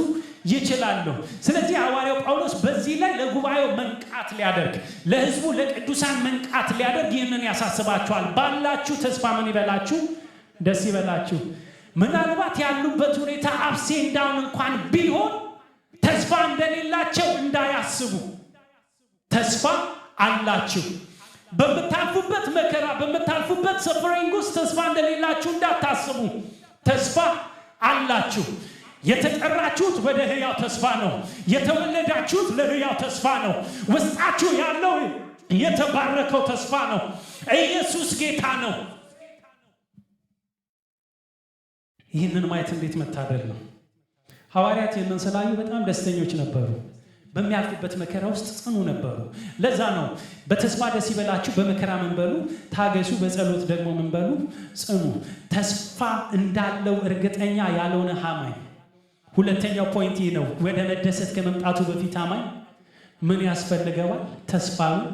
ይችላሉ። ስለዚህ ሐዋርያው ጳውሎስ በዚህ ላይ ለጉባኤው መንቃት ሊያደርግ፣ ለሕዝቡ ለቅዱሳን መንቃት ሊያደርግ ይህንን ያሳስባቸዋል። ባላችሁ ተስፋ ምን ይበላችሁ? ደስ ይበላችሁ። ምናልባት ያሉበት ሁኔታ አፕስ ኤንድ ዳውን እንኳን ቢሆን ተስፋ እንደሌላቸው እንዳያስቡ። ተስፋ አላችሁ። በምታልፉበት መከራ በምታልፉበት ሰፈሪንግ ውስጥ ተስፋ እንደሌላችሁ እንዳታስቡ። ተስፋ አላችሁ። የተጠራችሁት ወደ ሕያው ተስፋ ነው። የተወለዳችሁት ለሕያው ተስፋ ነው። ውስጣችሁ ያለው የተባረከው ተስፋ ነው። ኢየሱስ ጌታ ነው። ይህንን ማየት እንዴት መታደል ነው! ሐዋርያት ይህንን ስላዩ በጣም ደስተኞች ነበሩ። በሚያልፉበት መከራ ውስጥ ጽኑ ነበሩ። ለዛ ነው በተስፋ ደስ ይበላችሁ፣ በመከራ ምን በሉ? ታገሱ፣ በጸሎት ደግሞ ምን በሉ? ጽኑ። ተስፋ እንዳለው እርግጠኛ ያልሆነ አማኝ፣ ሁለተኛው ፖይንት ይህ ነው። ወደ መደሰት ከመምጣቱ በፊት አማኝ ምን ያስፈልገዋል? ተስፋውን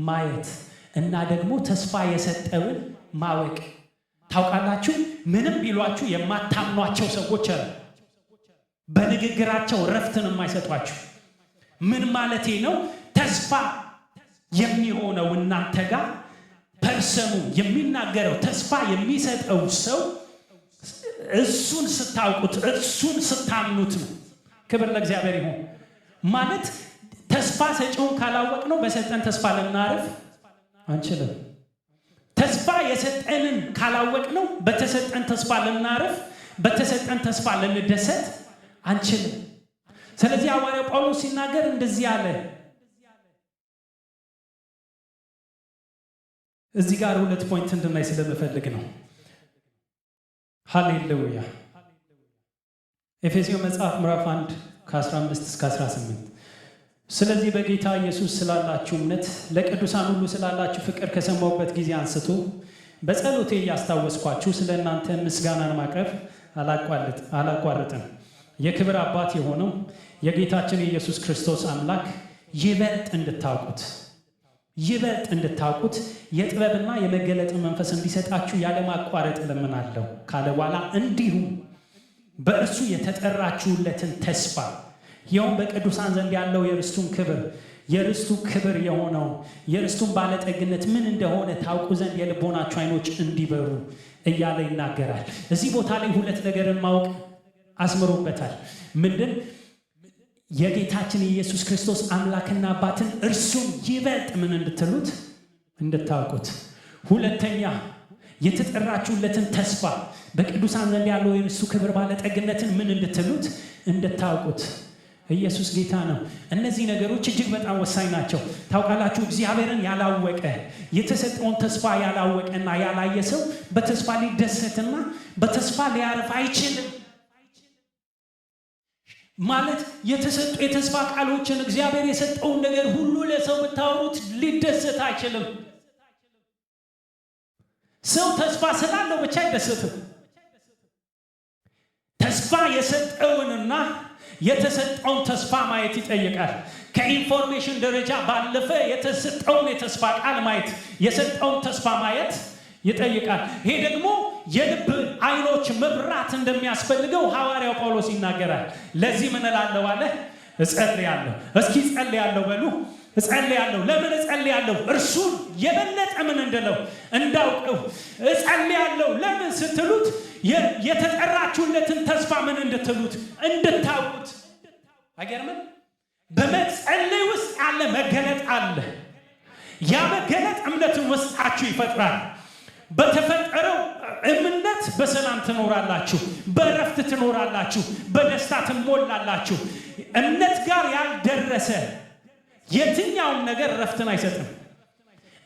ማየት እና ደግሞ ተስፋ የሰጠውን ማወቅ። ታውቃላችሁ፣ ምንም ቢሏችሁ የማታምኗቸው ሰዎች አሉ። በንግግራቸው ረፍትን የማይሰጧችሁ። ምን ማለቴ ነው? ተስፋ የሚሆነው እናንተ ጋር ፐርሰኑ የሚናገረው ተስፋ የሚሰጠው ሰው እሱን ስታውቁት፣ እሱን ስታምኑት ነው። ክብር ለእግዚአብሔር ይሁን። ማለት ተስፋ ሰጪውን ካላወቅ ነው በሰጠን ተስፋ ልናርፍ አንችልም። ተስፋ የሰጠንን ካላወቅ ነው በተሰጠን ተስፋ ልናርፍ፣ በተሰጠን ተስፋ ልንደሰት አንችልም። ስለዚህ ሐዋርያው ጳውሎስ ሲናገር እንደዚህ አለ። እዚህ ጋር ሁለት ፖይንት እንድናይ ስለምፈልግ ነው። ሃሌሉያ። ኤፌሶን መጽሐፍ ምዕራፍ 1 ከ15 እስከ 18 ስለዚህ በጌታ ኢየሱስ ስላላችሁ እምነት ለቅዱሳን ሁሉ ስላላችሁ ፍቅር ከሰማሁበት ጊዜ አንስቶ በጸሎቴ እያስታወስኳችሁ ስለ እናንተ ምስጋናን ማቅረብ አላቋርጥም። የክብር አባት የሆነው የጌታችን የኢየሱስ ክርስቶስ አምላክ ይበልጥ እንድታውቁት የጥበብና የመገለጥ መንፈስ እንዲሰጣችሁ ያለማቋረጥ እለምናለሁ ካለ በኋላ እንዲሁም በእርሱ የተጠራችሁለትን ተስፋ ይኸውም በቅዱሳን ዘንድ ያለው የርስቱ ክብር የሆነው የርስቱን ባለጠግነት ምን እንደሆነ ታውቁ ዘንድ የልቦናችሁ ዓይኖች እንዲበሩ እያለ ይናገራል። እዚህ ቦታ ላይ ሁለት ነገርን ማወቅ አስምሮበታል። ምንድን? የጌታችን የኢየሱስ ክርስቶስ አምላክና አባትን እርሱን ይበልጥ ምን እንድትሉት እንድታውቁት። ሁለተኛ የተጠራችሁለትን ተስፋ በቅዱሳን ዘንድ ያለው የርስቱ ክብር ባለጠግነትን ምን እንድትሉት እንድታውቁት። ኢየሱስ ጌታ ነው። እነዚህ ነገሮች እጅግ በጣም ወሳኝ ናቸው። ታውቃላችሁ፣ እግዚአብሔርን ያላወቀ የተሰጠውን ተስፋ ያላወቀና ያላየ ሰው በተስፋ ሊደሰትና በተስፋ ሊያርፍ አይችልም። ማለት የተሰጡ የተስፋ ቃሎችን እግዚአብሔር የሰጠውን ነገር ሁሉ ለሰው ብታወሩት ሊደሰት አይችልም። ሰው ተስፋ ስላለው ብቻ አይደሰትም። ተስፋ የሰጠውንና የተሰጠውን ተስፋ ማየት ይጠይቃል። ከኢንፎርሜሽን ደረጃ ባለፈ የተሰጠውን የተስፋ ቃል ማየት፣ የሰጠውን ተስፋ ማየት ይጠይቃል። ይሄ ደግሞ የልብ ዓይኖች መብራት እንደሚያስፈልገው ሐዋርያው ጳውሎስ ይናገራል። ለዚህ ምን እላለሁ አለ? እጸልያለሁ። እስኪ እጸልያለሁ በሉ። እጸልያለሁ። ለምን እጸልያለሁ? እርሱን የበለጠ ምን እንደለው እንዳውቀው እጸልያለሁ። ለምን ስትሉት የተጠራችሁለትን ተስፋ ምን እንድትሉት እንድታውቁት። አይገርምም? በመጸለይ ውስጥ ያለ መገለጥ አለ። ያ መገለጥ እምነትን ውስጣችሁ ይፈጥራል። በተፈጠረው እምነት በሰላም ትኖራላችሁ፣ በእረፍት ትኖራላችሁ፣ በደስታ ትሞላላችሁ። እምነት ጋር ያልደረሰ የትኛውም ነገር እረፍትን አይሰጥም።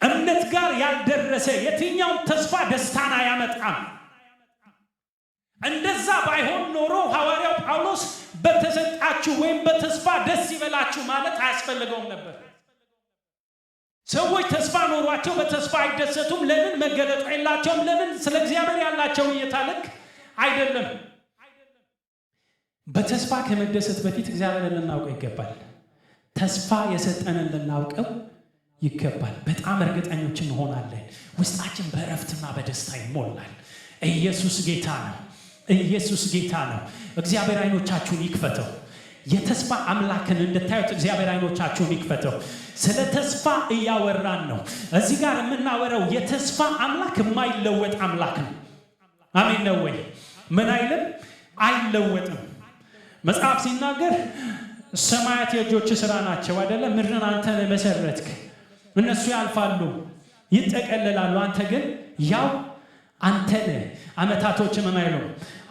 እምነት ጋር ያልደረሰ የትኛውም ተስፋ ደስታን አያመጣም። እንደዛ ባይሆን ኖሮ ሐዋርያው ጳውሎስ በተሰጣችሁ ወይም በተስፋ ደስ ይበላችሁ ማለት አያስፈልገውም ነበር። ሰዎች ተስፋ ኖሯቸው በተስፋ አይደሰቱም። ለምን? መገለጥ የላቸውም። ለምን? ስለ እግዚአብሔር ያላቸው እይታ ልክ አይደለም። በተስፋ ከመደሰት በፊት እግዚአብሔርን ልናውቀው ይገባል። ተስፋ የሰጠንን ልናውቀው ይገባል። በጣም እርግጠኞች እንሆናለን። ውስጣችን በእረፍትና በደስታ ይሞላል። ኢየሱስ ጌታ ነው። ኢየሱስ ጌታ ነው። እግዚአብሔር አይኖቻችሁን ይክፈተው። የተስፋ አምላክን እንድታዩት እግዚአብሔር አይኖቻችሁን ይክፈተው። ስለ ተስፋ እያወራን ነው። እዚህ ጋር የምናወራው የተስፋ አምላክ የማይለወጥ አምላክ ነው። አሜን ነው ወይ? ምን አይልም? አይለወጥም። መጽሐፍ ሲናገር ሰማያት የእጆች ሥራ ናቸው አይደለም? ምድርን አንተ መሰረትክ። እነሱ ያልፋሉ፣ ይጠቀለላሉ፣ አንተ ግን ያው አንተ ነህ። ዓመታቶች ምን አይሉም?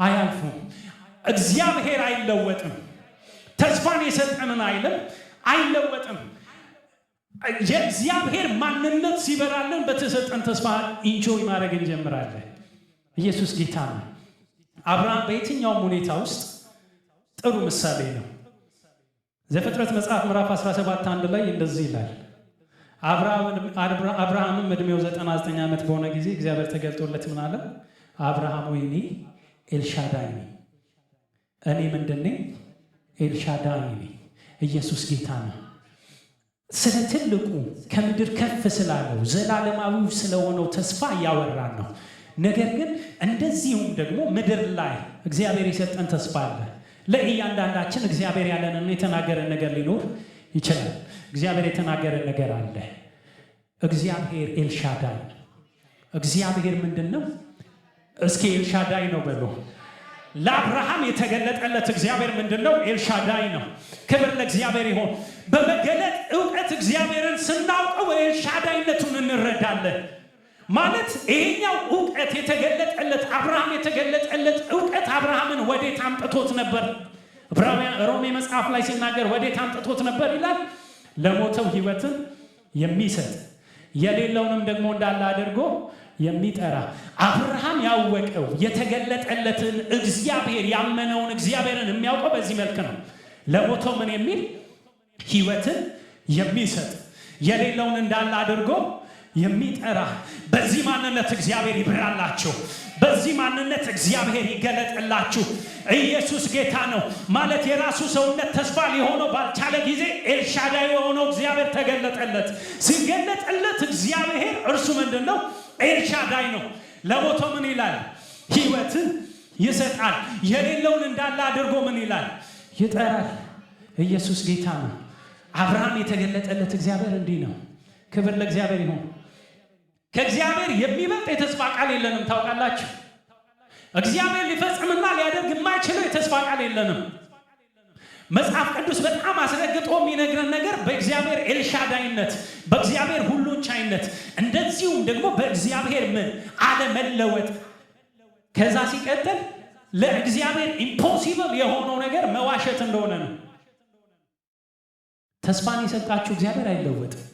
አያልፉም። እግዚአብሔር አይለወጥም። ተስፋን የሰጠንን አይልም፣ አይለወጥም። የእግዚአብሔር ማንነት ሲበራልን በተሰጠን ተስፋ ኢንጆይ ማድረግ እንጀምራለን። ኢየሱስ ጌታ ነው። አብርሃም በየትኛውም ሁኔታ ውስጥ ጥሩ ምሳሌ ነው። ዘፍጥረት መጽሐፍ ምዕራፍ 17:1 ላይ እንደዚህ ይላል። አብርሃምም ዕድሜው 99 ዓመት በሆነ ጊዜ እግዚአብሔር ተገልጦለት ምን አለ? አብርሃም ሆይ እኔ ኤልሻዳይ ነኝ። እኔ ምንድን ነኝ? ኤልሻዳይ ነኝ። ኢየሱስ ጌታ ነው። ስለ ትልቁ ከምድር ከፍ ስላለው ዘላለማዊ ስለሆነው ተስፋ እያወራን ነው። ነገር ግን እንደዚሁም ደግሞ ምድር ላይ እግዚአብሔር የሰጠን ተስፋ አለ። ለእያንዳንዳችን እግዚአብሔር ያለንን የተናገረን ነገር ሊኖር ይችላል። እግዚአብሔር የተናገረን ነገር አለ። እግዚአብሔር ኤልሻዳይ ነው። እግዚአብሔር ምንድን ነው? እስኪ ኤልሻዳይ ነው በሉ። ለአብርሃም የተገለጠለት እግዚአብሔር ምንድን ነው? ኤልሻዳይ ነው። ክብር ለእግዚአብሔር ይሁን። በመገለጥ እውቀት እግዚአብሔርን ስናውቀው ኤልሻዳይነቱን እንረዳለን። ማለት ይሄኛው እውቀት የተገለጠለት አብርሃም የተገለጠለት እውቀት አብርሃምን ወዴት አምጥቶት ነበር? ሮሜ መጽሐፍ ላይ ሲናገር ወዴት አምጥቶት ነበር ይላል? ለሞተው ሕይወትን የሚሰጥ የሌለውንም ደግሞ እንዳለ አድርጎ የሚጠራ። አብርሃም ያወቀው የተገለጠለትን እግዚአብሔር ያመነውን እግዚአብሔርን የሚያውቀው በዚህ መልክ ነው። ለሞተው ምን የሚል? ሕይወትን የሚሰጥ የሌለውን እንዳለ አድርጎ የሚጠራ። በዚህ ማንነት እግዚአብሔር ይብራላችሁ። በዚህ ማንነት እግዚአብሔር ይገለጥላችሁ። ኢየሱስ ጌታ ነው። ማለት የራሱ ሰውነት ተስፋ ሊሆነው ባልቻለ ጊዜ ኤልሻዳይ የሆነው እግዚአብሔር ተገለጠለት። ሲገለጥለት እግዚአብሔር እርሱ ምንድን ነው? ኤልሻዳይ ነው። ለሞተው ምን ይላል? ሕይወትን ይሰጣል። የሌለውን እንዳለ አድርጎ ምን ይላል? ይጠራል። ኢየሱስ ጌታ ነው። አብርሃም የተገለጠለት እግዚአብሔር እንዲህ ነው። ክብር ለእግዚአብሔር ይሁን። ከእግዚአብሔር የሚበልጥ የተስፋ ቃል የለንም። ታውቃላችሁ፣ እግዚአብሔር ሊፈጽምና ሊያደርግ የማይችለው የተስፋ ቃል የለንም። መጽሐፍ ቅዱስ በጣም አስረግጦ የሚነግረን ነገር በእግዚአብሔር ኤልሻዳይነት፣ በእግዚአብሔር ሁሉን ቻይነት፣ እንደዚሁም ደግሞ በእግዚአብሔር ምን አለመለወጥ። ከዛ ሲቀጥል ለእግዚአብሔር ኢምፖሲብል የሆነው ነገር መዋሸት እንደሆነ ነው። ተስፋን የሰጣችሁ እግዚአብሔር አይለወጥም።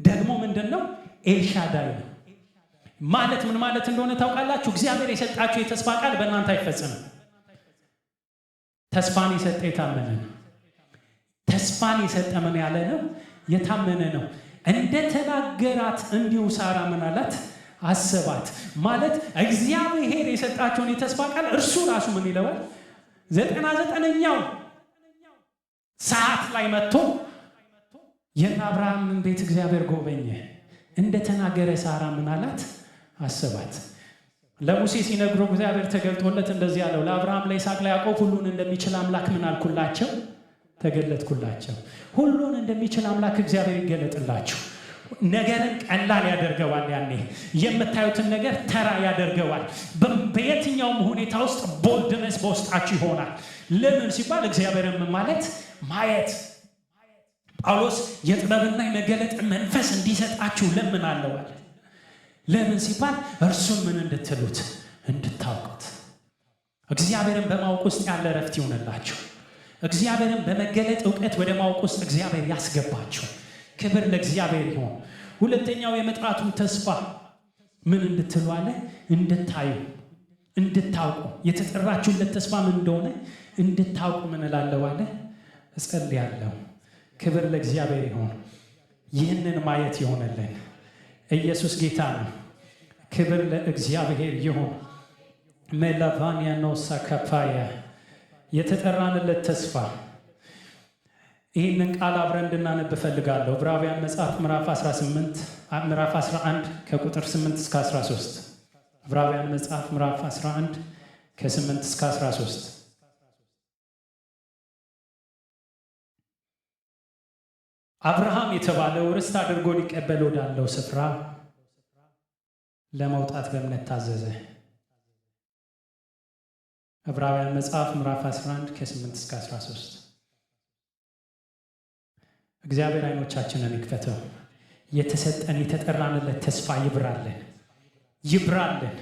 ደግሞ ምንድነው? ኤልሻዳይ ነው ማለት ምን ማለት እንደሆነ ታውቃላችሁ? እግዚአብሔር የሰጣችሁ የተስፋ ቃል በእናንተ አይፈጸምም። ተስፋን የሰጠ የታመነ ነው። ተስፋን የሰጠ ምን ያለ ነው? የታመነ ነው። እንደተናገራት እንዲሁ ሳራ ምን አላት? አሰባት። ማለት እግዚአብሔር የሰጣቸውን የተስፋ ቃል እርሱ ራሱ ምን ይለዋል? 99ኛው ሰዓት ላይ መጥቶ የአብርሃምን ቤት እግዚአብሔር ጎበኘ። እንደተናገረ ሳራ ምን አላት? አሰባት። ለሙሴ ሲነግሮ እግዚአብሔር ተገልጦለት እንደዚህ ያለው ለአብርሃም ለይስሐቅ ለያዕቆብ ሁሉን እንደሚችል አምላክ ምን አልኩላቸው? ተገለጥኩላቸው። ሁሉን እንደሚችል አምላክ እግዚአብሔር ይገለጥላችሁ። ነገርን ቀላል ያደርገዋል። ያኔ የምታዩትን ነገር ተራ ያደርገዋል። በየትኛውም ሁኔታ ውስጥ ቦልድነስ በውስጣችሁ ይሆናል። ለምን ሲባል እግዚአብሔርን ማለት ማየት። ጳውሎስ የጥበብና የመገለጥ መንፈስ እንዲሰጣችሁ ለምናለሁ አለ። ለምን ሲባል እርሱን ምን እንድትሉት እንድታውቁት። እግዚአብሔርን በማወቅ ውስጥ ያለ ረፍት ይሆንላችሁ። እግዚአብሔርን በመገለጥ እውቀት ወደ ማወቅ ውስጥ እግዚአብሔር ያስገባችሁ። ክብር ለእግዚአብሔር ይሁን። ሁለተኛው የመጥራቱን ተስፋ ምን እንድትሉ አለ? እንድታዩ፣ እንድታውቁ። የተጠራችሁለት ተስፋ ምን እንደሆነ እንድታውቁ ምን እላለሁ አለ? እጸልያለሁ። ክብር ለእግዚአብሔር ይሁን። ይህንን ማየት ይሆነልን። ኢየሱስ ጌታ ነው። ክብር ለእግዚአብሔር ይሁን። መላቫኒያ ነው ሳካፋያ የተጠራንለት ተስፋ። ይህንን ቃል አብረን እንድናነብ እፈልጋለሁ። ዕብራውያን መጽሐፍ ምዕራፍ 11 ከቁጥር 8 እስከ 13። ዕብራውያን መጽሐፍ ምዕራፍ 11 ከ8 እስከ 13። አብርሃም የተባለው ርስት አድርጎ ሊቀበል ወዳለው ስፍራ ለመውጣት በእምነት ታዘዘ። ዕብራውያን መጽሐፍ ምዕራፍ 11 ከ8 እስከ 13። እግዚአብሔር አይኖቻችንን ይክፈተው። የተሰጠን የተጠራንለት ተስፋ ይብራልን።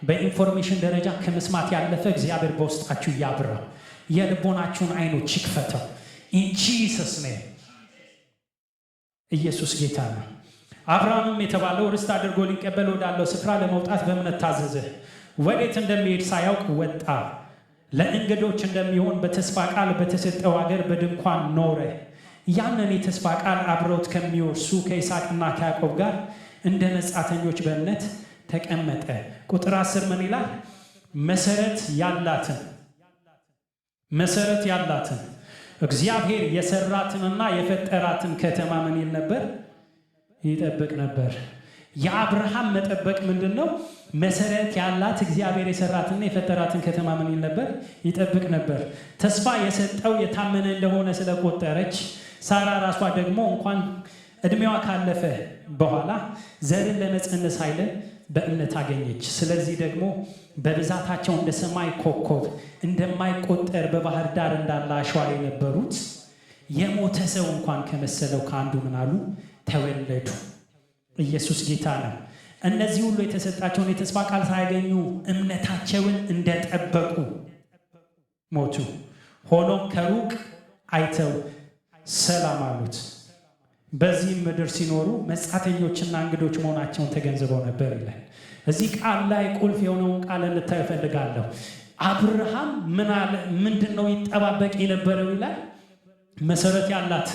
በኢንፎርሜሽን ደረጃ ከመስማት ያለፈ እግዚአብሔር በውስጣችሁ ያብራ። የልቦናችሁን አይኖች ይክፈተው። ኢን ጂሰስ ኔም። ኢየሱስ ጌታ ነው። አብርሃምም የተባለው ርስት አድርጎ ሊቀበል ወዳለው ስፍራ ለመውጣት በእምነት ታዘዘ። ወዴት እንደሚሄድ ሳያውቅ ወጣ። ለእንግዶች እንደሚሆን በተስፋ ቃል በተሰጠው አገር በድንኳን ኖረ። ያንን የተስፋ ቃል አብረውት ከሚወርሱ ከይስሐቅና ከያዕቆብ ጋር እንደ መጻተኞች በእምነት ተቀመጠ። ቁጥር 10 ምን ይላል? መሰረት ያላትን እግዚአብሔር የሰራትንና የፈጠራትን ከተማ ምን ይል ነበር? ይጠብቅ ነበር። የአብርሃም መጠበቅ ምንድን ነው? መሰረት ያላት እግዚአብሔር የሰራትና የፈጠራትን ከተማ ምን ይል ነበር? ይጠብቅ ነበር። ተስፋ የሰጠው የታመነ እንደሆነ ስለቆጠረች ሳራ ራሷ ደግሞ እንኳን እድሜዋ ካለፈ በኋላ ዘርን ለመጸነስ ኃይልን በእምነት አገኘች። ስለዚህ ደግሞ በብዛታቸው እንደ ሰማይ ኮከብ እንደማይቆጠር በባህር ዳር እንዳለ አሸዋ የነበሩት የሞተ ሰው እንኳን ከመሰለው ከአንዱ ምን አሉ? ተወለዱ። ኢየሱስ ጌታ ነው። እነዚህ ሁሉ የተሰጣቸውን የተስፋ ቃል ሳያገኙ እምነታቸውን እንደጠበቁ ሞቱ። ሆኖም ከሩቅ አይተው ሰላም አሉት። በዚህም ምድር ሲኖሩ መጻተኞችና እንግዶች መሆናቸውን ተገንዝበው ነበር ይላል። እዚህ ቃል ላይ ቁልፍ የሆነውን ቃል እንድታዩ እፈልጋለሁ። አብርሃም ምንድን ነው ይጠባበቅ የነበረው ይላል? መሰረት ያላት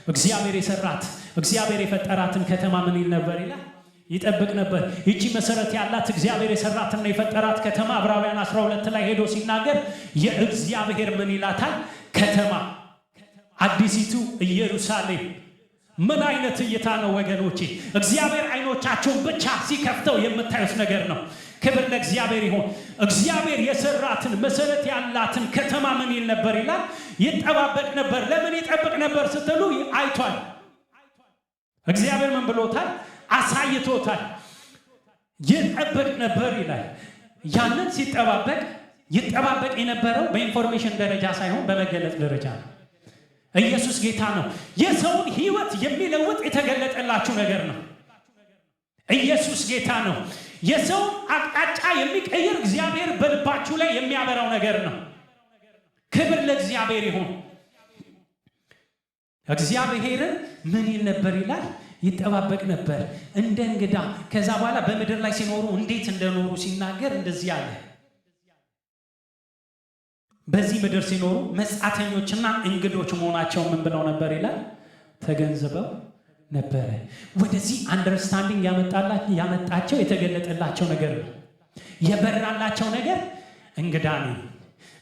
እግዚአብሔር የሰራት እግዚአብሔር የፈጠራትን ከተማ ምን ይል ነበር ይላል? ይጠብቅ ነበር። ይቺ መሰረት ያላት እግዚአብሔር የሰራትና የፈጠራት ከተማ ዕብራውያን 12 ላይ ሄዶ ሲናገር የእግዚአብሔር ምን ይላታል? ከተማ፣ አዲሲቱ ኢየሩሳሌም። ምን አይነት እይታ ነው ወገኖቼ! እግዚአብሔር አይኖቻቸውን ብቻ ሲከፍተው የምታዩት ነገር ነው። ክብር ለእግዚአብሔር ይሁን። እግዚአብሔር የሰራትን መሰረት ያላትን ከተማ ምን ይል ነበር ይላል? ይጠባበቅ ነበር። ለምን ይጠብቅ ነበር ስትሉ አይቷል። እግዚአብሔር ምን ብሎታል? አሳይቶታል። ይጠብቅ ነበር ይላል። ያንን ይጠባበቅ የነበረው በኢንፎርሜሽን ደረጃ ሳይሆን በመገለጥ ደረጃ ነው። ኢየሱስ ጌታ ነው። የሰውን ሕይወት የሚለውጥ የተገለጠላችሁ ነገር ነው። ኢየሱስ ጌታ ነው። የሰውን አቅጣጫ የሚቀይር እግዚአብሔር በልባችሁ ላይ የሚያበራው ነገር ነው። ክብር ለእግዚአብሔር ይሁን። እግዚአብሔርን ምን ይል ነበር ይላል? ይጠባበቅ ነበር እንደ እንግዳ። ከዛ በኋላ በምድር ላይ ሲኖሩ እንዴት እንደኖሩ ሲናገር እንደዚህ አለ። በዚህ ምድር ሲኖሩ መጻተኞችና እንግዶች መሆናቸው ምን ብለው ነበር ይላል? ተገንዝበው ነበረ። ወደዚህ አንደርስታንዲንግ ያመጣቸው የተገለጠላቸው ነገር ነው። የበራላቸው ነገር እንግዳ ነኝ፣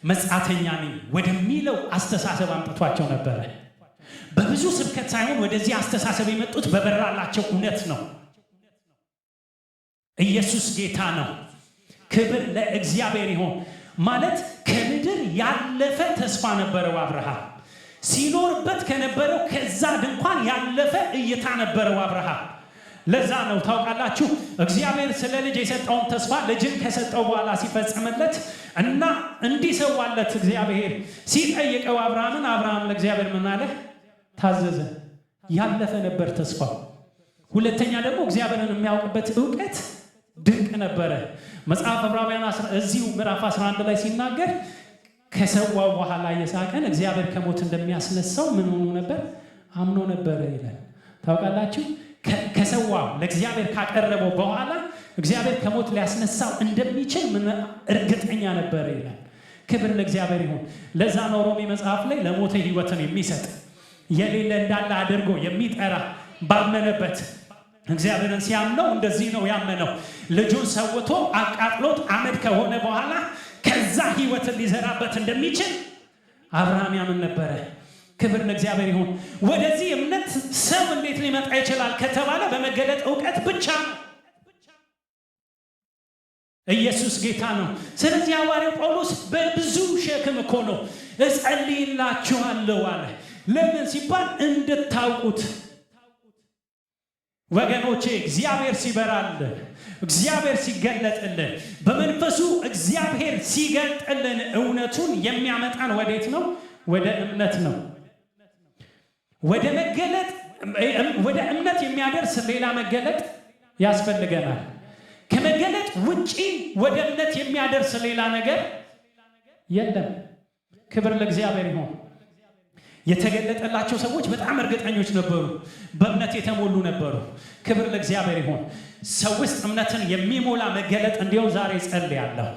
መጻተኛ ነኝ ወደሚለው አስተሳሰብ አምጥቷቸው ነበረ። በብዙ ስብከት ሳይሆን ወደዚህ አስተሳሰብ የመጡት በበራላቸው እውነት ነው። ኢየሱስ ጌታ ነው። ክብር ለእግዚአብሔር ይሁን። ማለት ከምድር ያለፈ ተስፋ ነበረው አብርሃም። ሲኖርበት ከነበረው ከዛ ድንኳን ያለፈ እይታ ነበረው አብርሃም። ለዛ ነው ታውቃላችሁ እግዚአብሔር ስለ ልጅ የሰጠውን ተስፋ ልጅን ከሰጠው በኋላ ሲፈጽምለት እና እንዲሰዋለት እግዚአብሔር ሲጠይቀው አብርሃም ለእግዚአብሔር ምን አለ? ታዘዘ። ያለፈ ነበር ተስፋው። ሁለተኛ ደግሞ እግዚአብሔርን የሚያውቅበት ዕውቀት ድንቅ ነበረ። መጽሐፍ ዕብራውያን እዚሁ ምዕራፍ 11 ላይ ሲናገር ከሰዋው በኋላ ይስሐቅን እግዚአብሔር ከሞት እንደሚያስነሳው ምን ሆኖ ነበር? አምኖ ነበር ይላል። ታውቃላችሁ ከሰዋው ለእግዚአብሔር ካቀረበው በኋላ እግዚአብሔር ከሞት ሊያስነሳው እንደሚችል ምን እርግጠኛ ነበር ይላል። ክብር ለእግዚአብሔር ይሁን። ለዛ ነው ሮሜ መጽሐፍ ላይ ለሞተ ሕይወትን የሚሰጥ የሌለ እንዳለ አድርጎ የሚጠራ ባመነበት እግዚአብሔርን ሲያምነው እንደዚህ ነው ያመነው። ልጁን ሰውቶ አቃጥሎት አመድ ከሆነ በኋላ ከዛ ሕይወትን ሊዘራበት እንደሚችል አብርሃም ያምን ነበረ። ክብር ለእግዚአብሔር ይሁን። ወደዚህ እምነት ሰው እንዴት ሊመጣ ይችላል ከተባለ በመገለጥ ዕውቀት ብቻ ነው። ኢየሱስ ጌታ ነው። ስለዚህ ሐዋርያው ጳውሎስ በብዙ ሸክም እኮ ነው እጸልይላችኋለሁ አለ። ለምን ሲባል እንድታውቁት ወገኖቼ፣ እግዚአብሔር ሲበራልን፣ እግዚአብሔር ሲገለጥልን፣ በመንፈሱ እግዚአብሔር ሲገልጥልን እውነቱን የሚያመጣን ወዴት ነው? ወደ እምነት ነው። ወደ እምነት የሚያደርስ ሌላ መገለጥ ያስፈልገናል። ከመገለጥ ውጪ ወደ እምነት የሚያደርስ ሌላ ነገር የለም። ክብር ለእግዚአብሔር ይሁን። የተገለጠላቸው ሰዎች በጣም እርግጠኞች ነበሩ፣ በእምነት የተሞሉ ነበሩ። ክብር ለእግዚአብሔር ይሁን። ሰው ውስጥ እምነትን የሚሞላ መገለጥ እንዲያው ዛሬ ጸልያለሁ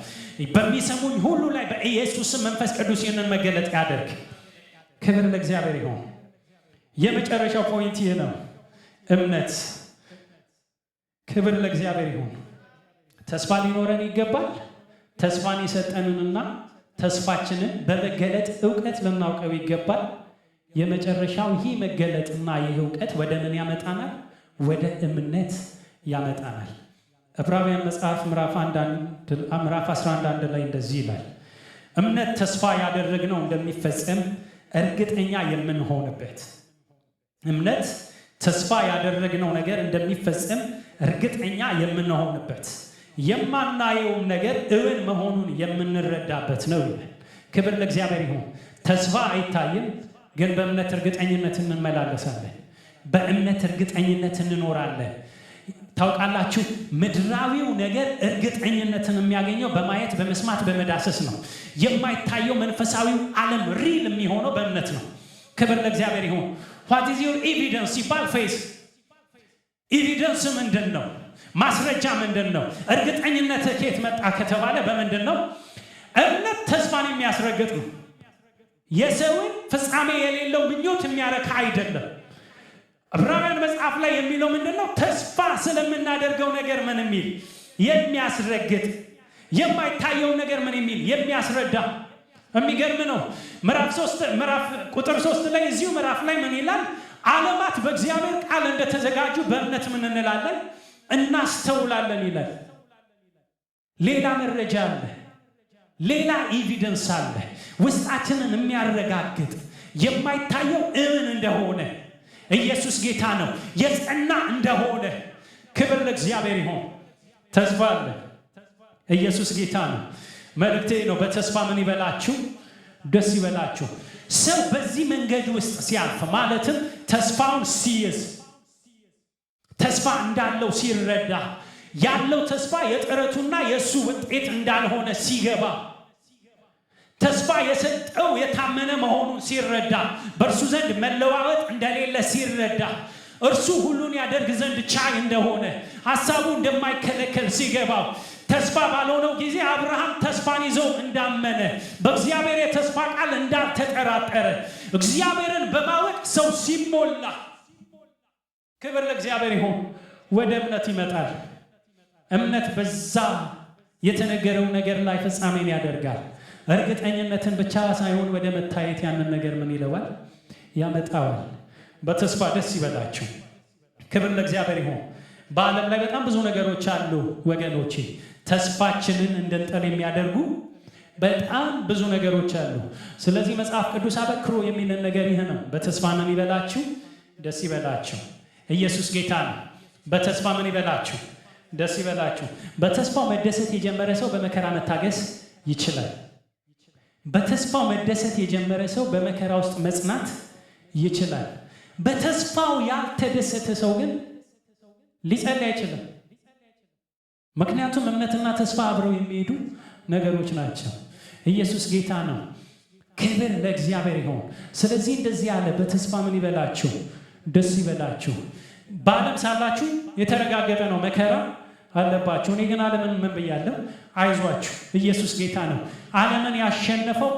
በሚሰሙኝ ሁሉ ላይ በኢየሱስ መንፈስ ቅዱስ ይህንን መገለጥ ያደርግ። ክብር ለእግዚአብሔር ይሁን። የመጨረሻው ፖይንት ይህ ነው፣ እምነት። ክብር ለእግዚአብሔር ይሁን። ተስፋ ሊኖረን ይገባል። ተስፋን የሰጠንንና ተስፋችንን በመገለጥ ዕውቀት ልናውቀው ይገባል። የመጨረሻው ይህ መገለጥና ይህ ዕውቀት ወደ ምን ያመጣናል? ወደ እምነት ያመጣናል። ዕብራውያን መጽሐፍ ምዕራፍ 11 ላይ እንደዚህ ይላል፣ እምነት ተስፋ ያደረግነው እንደሚፈጸም እርግጠኛ የምንሆንበት። እምነት ተስፋ ያደረግነው ነገር እንደሚፈጸም እርግጠኛ የምንሆንበት፣ የማናየውም ነገር እውን መሆኑን የምንረዳበት ነው ይላል። ክብር ለእግዚአብሔር ይሁን። ተስፋ አይታይም፣ ግን በእምነት እርግጠኝነት እንመላለሳለን። በእምነት እርግጠኝነት እንኖራለን። ታውቃላችሁ ምድራዊው ነገር እርግጠኝነትን የሚያገኘው በማየት በመስማት በመዳሰስ ነው። የማይታየው መንፈሳዊው ዓለም ሪል የሚሆነው በእምነት ነው። ክብር ለእግዚአብሔር ይሁን። what is your evidence ሲባል ፌስ ኤቪደንስ ምንድን ነው? ማስረጃ ምንድን ነው? እርግጠኝነት ከየት መጣ ከተባለ በምንድን ነው? እምነት ተስፋን የሚያስረግጥ ነው። የሰውን ፍጻሜ የሌለው ምኞት የሚያረካ አይደለም። ዕብራውያን መጽሐፍ ላይ የሚለው ምንድን ነው? ተስፋ ስለምናደርገው ነገር ምን የሚል የሚያስረግጥ፣ የማይታየው ነገር ምን የሚል የሚያስረዳ። የሚገርም ነው። ምዕራፍ ቁጥር 3 ላይ እዚሁ ምዕራፍ ላይ ምን ይላል? ዓለማት በእግዚአብሔር ቃል እንደተዘጋጁ በእምነት ምን እንላለን? እናስተውላለን ይላል። ሌላ መረጃ አለ፣ ሌላ ኤቪደንስ አለ፣ ውስጣችንን የሚያረጋግጥ የማይታየው እውን እንደሆነ ኢየሱስ ጌታ ነው፣ የጸና እንደሆነ። ክብር ለእግዚአብሔር ይሁን። ተስፋ አለ። ኢየሱስ ጌታ ነው። መልእክቴ ነው፣ በተስፋ ምን ይበላችሁ? ደስ ይበላችሁ። ሰው በዚህ መንገድ ውስጥ ሲያልፍ ማለትም ተስፋውን ሲይዝ፣ ተስፋ እንዳለው ሲረዳ፣ ያለው ተስፋ የጥረቱና የእሱ ውጤት እንዳልሆነ ሲገባ፣ ተስፋ የሰጠው የታመነ መሆኑን ሲረዳ፣ በእርሱ ዘንድ መለዋወጥ እንደሌለ ሲረዳ፣ እርሱ ሁሉን ያደርግ ዘንድ ቻይ እንደሆነ፣ ሐሳቡ እንደማይከለከል ሲገባው፣ ተስፋ ባልሆነው ጊዜ አብርሃም ተስፋን ይዞ እንዳመነ፣ በእግዚአብሔር የተስፋ ቃል እንዳልተጠራጠረ፣ እግዚአብሔርን በማወቅ ሰው ሲሞላ፣ ክብር ለእግዚአብሔር ይሁን፣ ወደ እምነት ይመጣል። እምነት በዛ የተነገረው ነገር ላይ ፍጻሜን ያደርጋል። እርግጠኝነትን ብቻ ሳይሆን ወደ መታየት ያንን ነገር ምን ይለዋል? ያመጣዋል። በተስፋ ደስ ይበላችሁ። ክብር ለእግዚአብሔር ይሁን። በዓለም ላይ በጣም ብዙ ነገሮች አሉ ወገኖቼ፣ ተስፋችንን እንድንጥል የሚያደርጉ በጣም ብዙ ነገሮች አሉ። ስለዚህ መጽሐፍ ቅዱስ አበክሮ የሚልን ነገር ይህ ነው፣ በተስፋ ምን ይበላችሁ? ደስ ይበላችሁ። ኢየሱስ ጌታ ነው። በተስፋ ምን ይበላችሁ? ደስ ይበላችሁ። በተስፋው መደሰት የጀመረ ሰው በመከራ መታገስ ይችላል። በተስፋው መደሰት የጀመረ ሰው በመከራ ውስጥ መጽናት ይችላል። በተስፋው ያልተደሰተ ሰው ግን ሊጸልይ አይችልም። ምክንያቱም እምነትና ተስፋ አብረው የሚሄዱ ነገሮች ናቸው። ኢየሱስ ጌታ ነው። ክብር ለእግዚአብሔር ይሁን። ስለዚህ እንደዚህ ያለ በተስፋ ምን ይበላችሁ? ደስ ይበላችሁ። በዓለም ሳላችሁ የተረጋገጠ ነው መከራ አለባችሁ። እኔ ግን ዓለምን ምን ብያለሁ? አይዟችሁ፣ ኢየሱስ ጌታ ነው። ዓለምን ያሸነፈው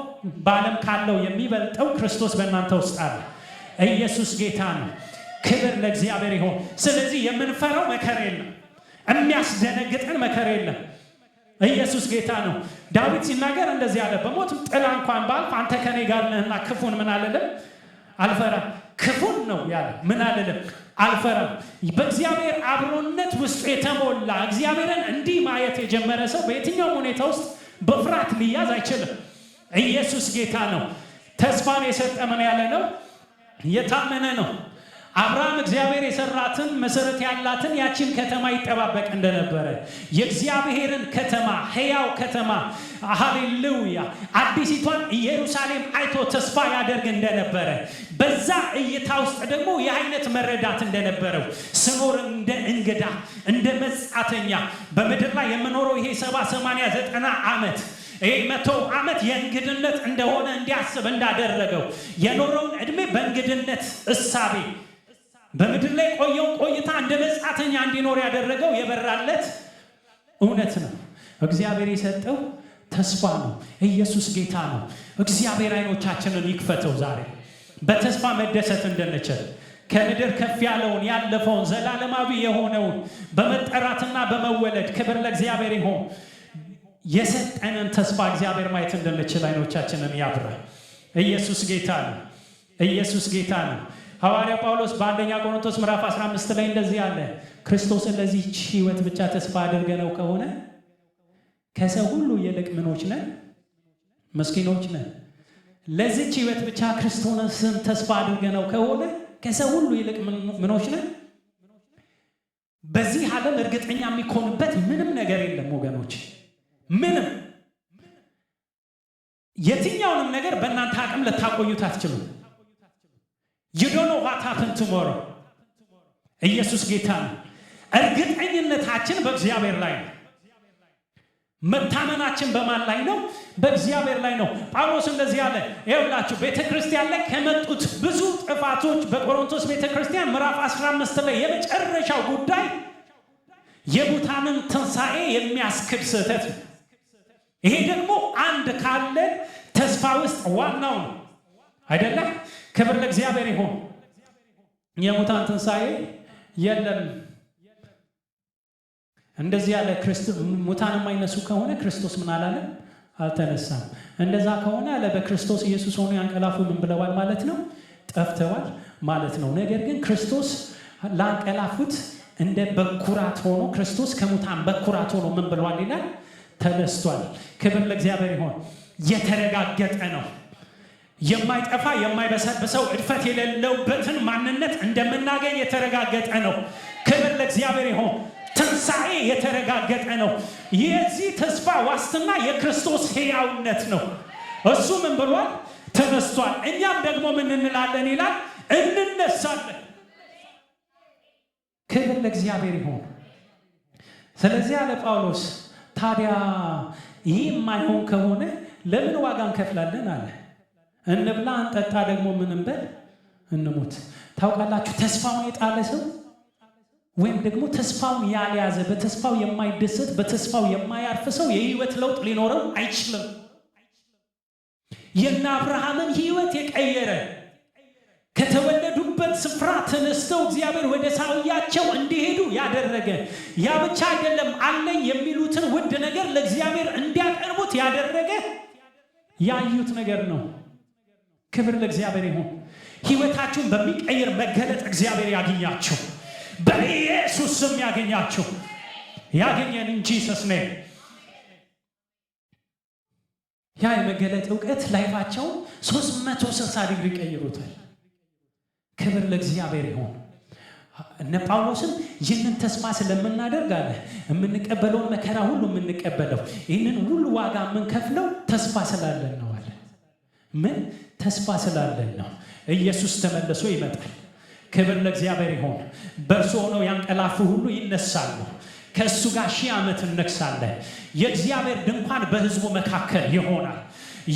በዓለም ካለው የሚበልጠው ክርስቶስ በእናንተ ውስጥ አለ። ኢየሱስ ጌታ ነው። ክብር ለእግዚአብሔር ይሁን። ስለዚህ የምንፈራው መከራ የለም፣ የሚያስደነግጠን መከራ የለም። ኢየሱስ ጌታ ነው። ዳዊት ሲናገር እንደዚህ አለ፣ በሞት ጥላ እንኳን ባልፍ አንተ ከኔ ጋር ነህና ክፉን ምን አልልም አልፈራም። ክፉን ነው ያለ ምን አልልም አልፈራም። በእግዚአብሔር አብሮነት ውስጥ የተሞላ እግዚአብሔርን እንዲህ ማየት የጀመረ ሰው በየትኛውም ሁኔታ ውስጥ በፍርሃት ሊያዝ አይችልም። ኢየሱስ ጌታ ነው። ተስፋን የሰጠ ምን ያለ ነው? የታመነ ነው። አብርሃም እግዚአብሔር የሰራትን መሰረት ያላትን ያችን ከተማ ይጠባበቅ እንደነበረ የእግዚአብሔርን ከተማ ሕያው ከተማ ሃሌሉያ አዲሲቷን ኢየሩሳሌም አይቶ ተስፋ ያደርግ እንደነበረ በዛ እይታ ውስጥ ደግሞ የአይነት መረዳት እንደነበረው ስኖር እንደ እንግዳ እንደ መጻተኛ በምድር ላይ የምኖረው ይሄ 70 80 90 ዓመት 100 ዓመት የእንግድነት እንደሆነ እንዲያስብ እንዳደረገው የኖረውን ዕድሜ በእንግድነት እሳቤ በምድር ላይ ቆይታ እንደ መጻተኛ እንዲኖር ያደረገው የበራለት እውነት ነው። እግዚአብሔር የሰጠው ተስፋ ነው። ኢየሱስ ጌታ ነው። እግዚአብሔር አይኖቻችንን ይክፈተው ዛሬ በተስፋ መደሰት እንድንችል ከምድር ከፍ ያለውን ያለፈውን ዘላለማዊ የሆነውን በመጠራትና በመወለድ ክብር ለእግዚአብሔር ይሁን የሰጠንን ተስፋ እግዚአብሔር ማየት እንድንችል አይኖቻችንን ያብራ። ኢየሱስ ጌታ ነው። ኢየሱስ ጌታ ነው። ሐዋርያ ጳውሎስ በአንደኛ ቆሮንቶስ ምዕራፍ 15 ላይ እንደዚህ አለ፣ ክርስቶስን ለዚህች ሕይወት ብቻ ተስፋ አድርገነው ከሆነ ከሰው ሁሉ ይልቅ ምኖች ነን? ምስኪኖች ነን። ለዚህች ሕይወት ብቻ ክርስቶስን ተስፋ አድርገነው ከሆነ ከሰው ሁሉ ይልቅ ምኖች ነን? በዚህ ዓለም እርግጠኛ የሚኮንበት ምንም ነገር የለም ወገኖች። ምንም የትኛውንም ነገር በእናንተ አቅም ልታቆዩት አትችሉም። You don't know what happened tomorrow. ኢየሱስ ጌታ ነው። እርግጠኝነታችን በእግዚአብሔር ላይ ነው። መታመናችን በማን ላይ ነው? በእግዚአብሔር ላይ ነው። ጳውሎስ እንደዚህ አለ፣ ይኸውላችሁ ቤተክርስቲያን ላይ ከመጡት ብዙ ጥፋቶች በቆሮንቶስ ቤተክርስቲያን ምዕራፍ 15 ላይ የመጨረሻው ጉዳይ የሙታንን ትንሣኤ የሚያስክድ ስህተት ነው። ይሄ ደግሞ አንድ ካለ ተስፋ ውስጥ ዋናው ነው አይደለም? ክብር ለእግዚአብሔር ይሁን። የሙታን ትንሣኤ የለም። እንደዚህ ያለ ክርስቶስ ሙታን የማይነሱ ከሆነ ክርስቶስ ምን አላለም? አልተነሳም። እንደዛ ከሆነ አለ በክርስቶስ ኢየሱስ ሆኖ ያንቀላፉ ምን ብለዋል ማለት ነው? ጠፍተዋል ማለት ነው። ነገር ግን ክርስቶስ ላንቀላፉት እንደ በኩራት ሆኖ ክርስቶስ ከሙታን በኩራት ሆኖ ምን ብለዋል ይላል? ተነስቷል። ክብር ለእግዚአብሔር ይሁን። የተረጋገጠ ነው። የማይጠፋ የማይበሰብሰው እድፈት የሌለበትን ማንነት እንደምናገኝ የተረጋገጠ ነው። ክብር ለእግዚአብሔር ይሁን። ትንሣኤ የተረጋገጠ ነው። የዚህ ተስፋ ዋስትና የክርስቶስ ሕያውነት ነው። እሱ ምን ብሏል? ተነስቷል። እኛም ደግሞ ምን እንላለን ይላል? እንነሳለን። ክብር ለእግዚአብሔር ይሁን። ስለዚህ አለ ጳውሎስ ታዲያ ይህ የማይሆን ከሆነ ለምን ዋጋ እንከፍላለን አለ። እንብላ እንጠጣ፣ ደግሞ ምን እንበል እንሙት። ታውቃላችሁ ተስፋውን የጣለ ሰው ወይም ደግሞ ተስፋውን ያልያዘ በተስፋው የማይደሰት በተስፋው የማያርፍ ሰው የህይወት ለውጥ ሊኖረው አይችልም። የእነ አብርሃምን ህይወት የቀየረ ከተወለዱበት ስፍራ ተነስተው እግዚአብሔር ወደ ሳውያቸው እንዲሄዱ ያደረገ ያ ብቻ አይደለም፣ አለኝ የሚሉትን ውድ ነገር ለእግዚአብሔር እንዲያቀርቡት ያደረገ ያዩት ነገር ነው። ክብር ለእግዚአብሔር ይሁን። ህይወታችሁን በሚቀየር መገለጥ እግዚአብሔር ያገኛችሁ፣ በኢየሱስ ስም ያገኛችሁ። ያገኘን እንጂ ሰስኔ ያ የመገለጥ ዕውቀት ላይፋቸውን 360 ዲግሪ ቀይሮታል። ክብር ለእግዚአብሔር ይሁን። እነ ጳውሎስም ይህንን ተስፋ ስለምናደርግ አለ የምንቀበለውን መከራ ሁሉ የምንቀበለው ይህንን ሁሉ ዋጋ የምንከፍለው ተስፋ ስላለን ነው አለ። ምን ተስፋ ስላለን ነው። ኢየሱስ ተመልሶ ይመጣል። ክብር ለእግዚአብሔር ይሁን። በእርሱ ሆነው ያንቀላፉ ሁሉ ይነሳሉ። ከእሱ ጋር 1000 ዓመት እንነግሳለን። የእግዚአብሔር ድንኳን በሕዝቡ መካከል ይሆናል።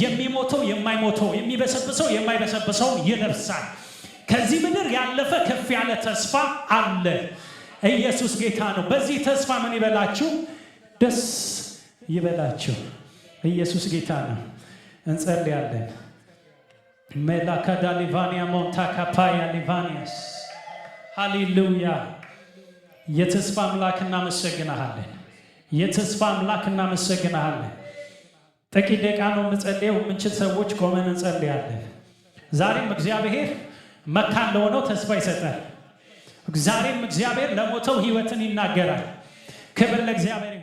የሚሞተው የማይሞተው፣ የሚበሰብሰው የማይበሰብሰው ይለብሳል። ከዚህ ምድር ያለፈ ከፍ ያለ ተስፋ አለ። ኢየሱስ ጌታ ነው። በዚህ ተስፋ ምን ይበላችሁ? ደስ ይበላችሁ። ኢየሱስ ጌታ ነው። እንጸልያለን። ሜላካዳ ሊቫኒያ ሞንታካፓያ ሊቫኒያስ ሃሌሉያ። የተስፋ አምላክ እናመሰግናለን። የተስፋ አምላክ እናመሰግናለን። ጥቂት ደቂቃ ነው የምንጸልየው። የምንችል ሰዎች ቆመን እንጸልያለን። ዛሬም እግዚአብሔር መካን ለሆነው ተስፋ ይሰጣል። ዛሬም እግዚአብሔር ለሞተው ሕይወትን ይናገራል። ክብር ለእግዚአብሔር።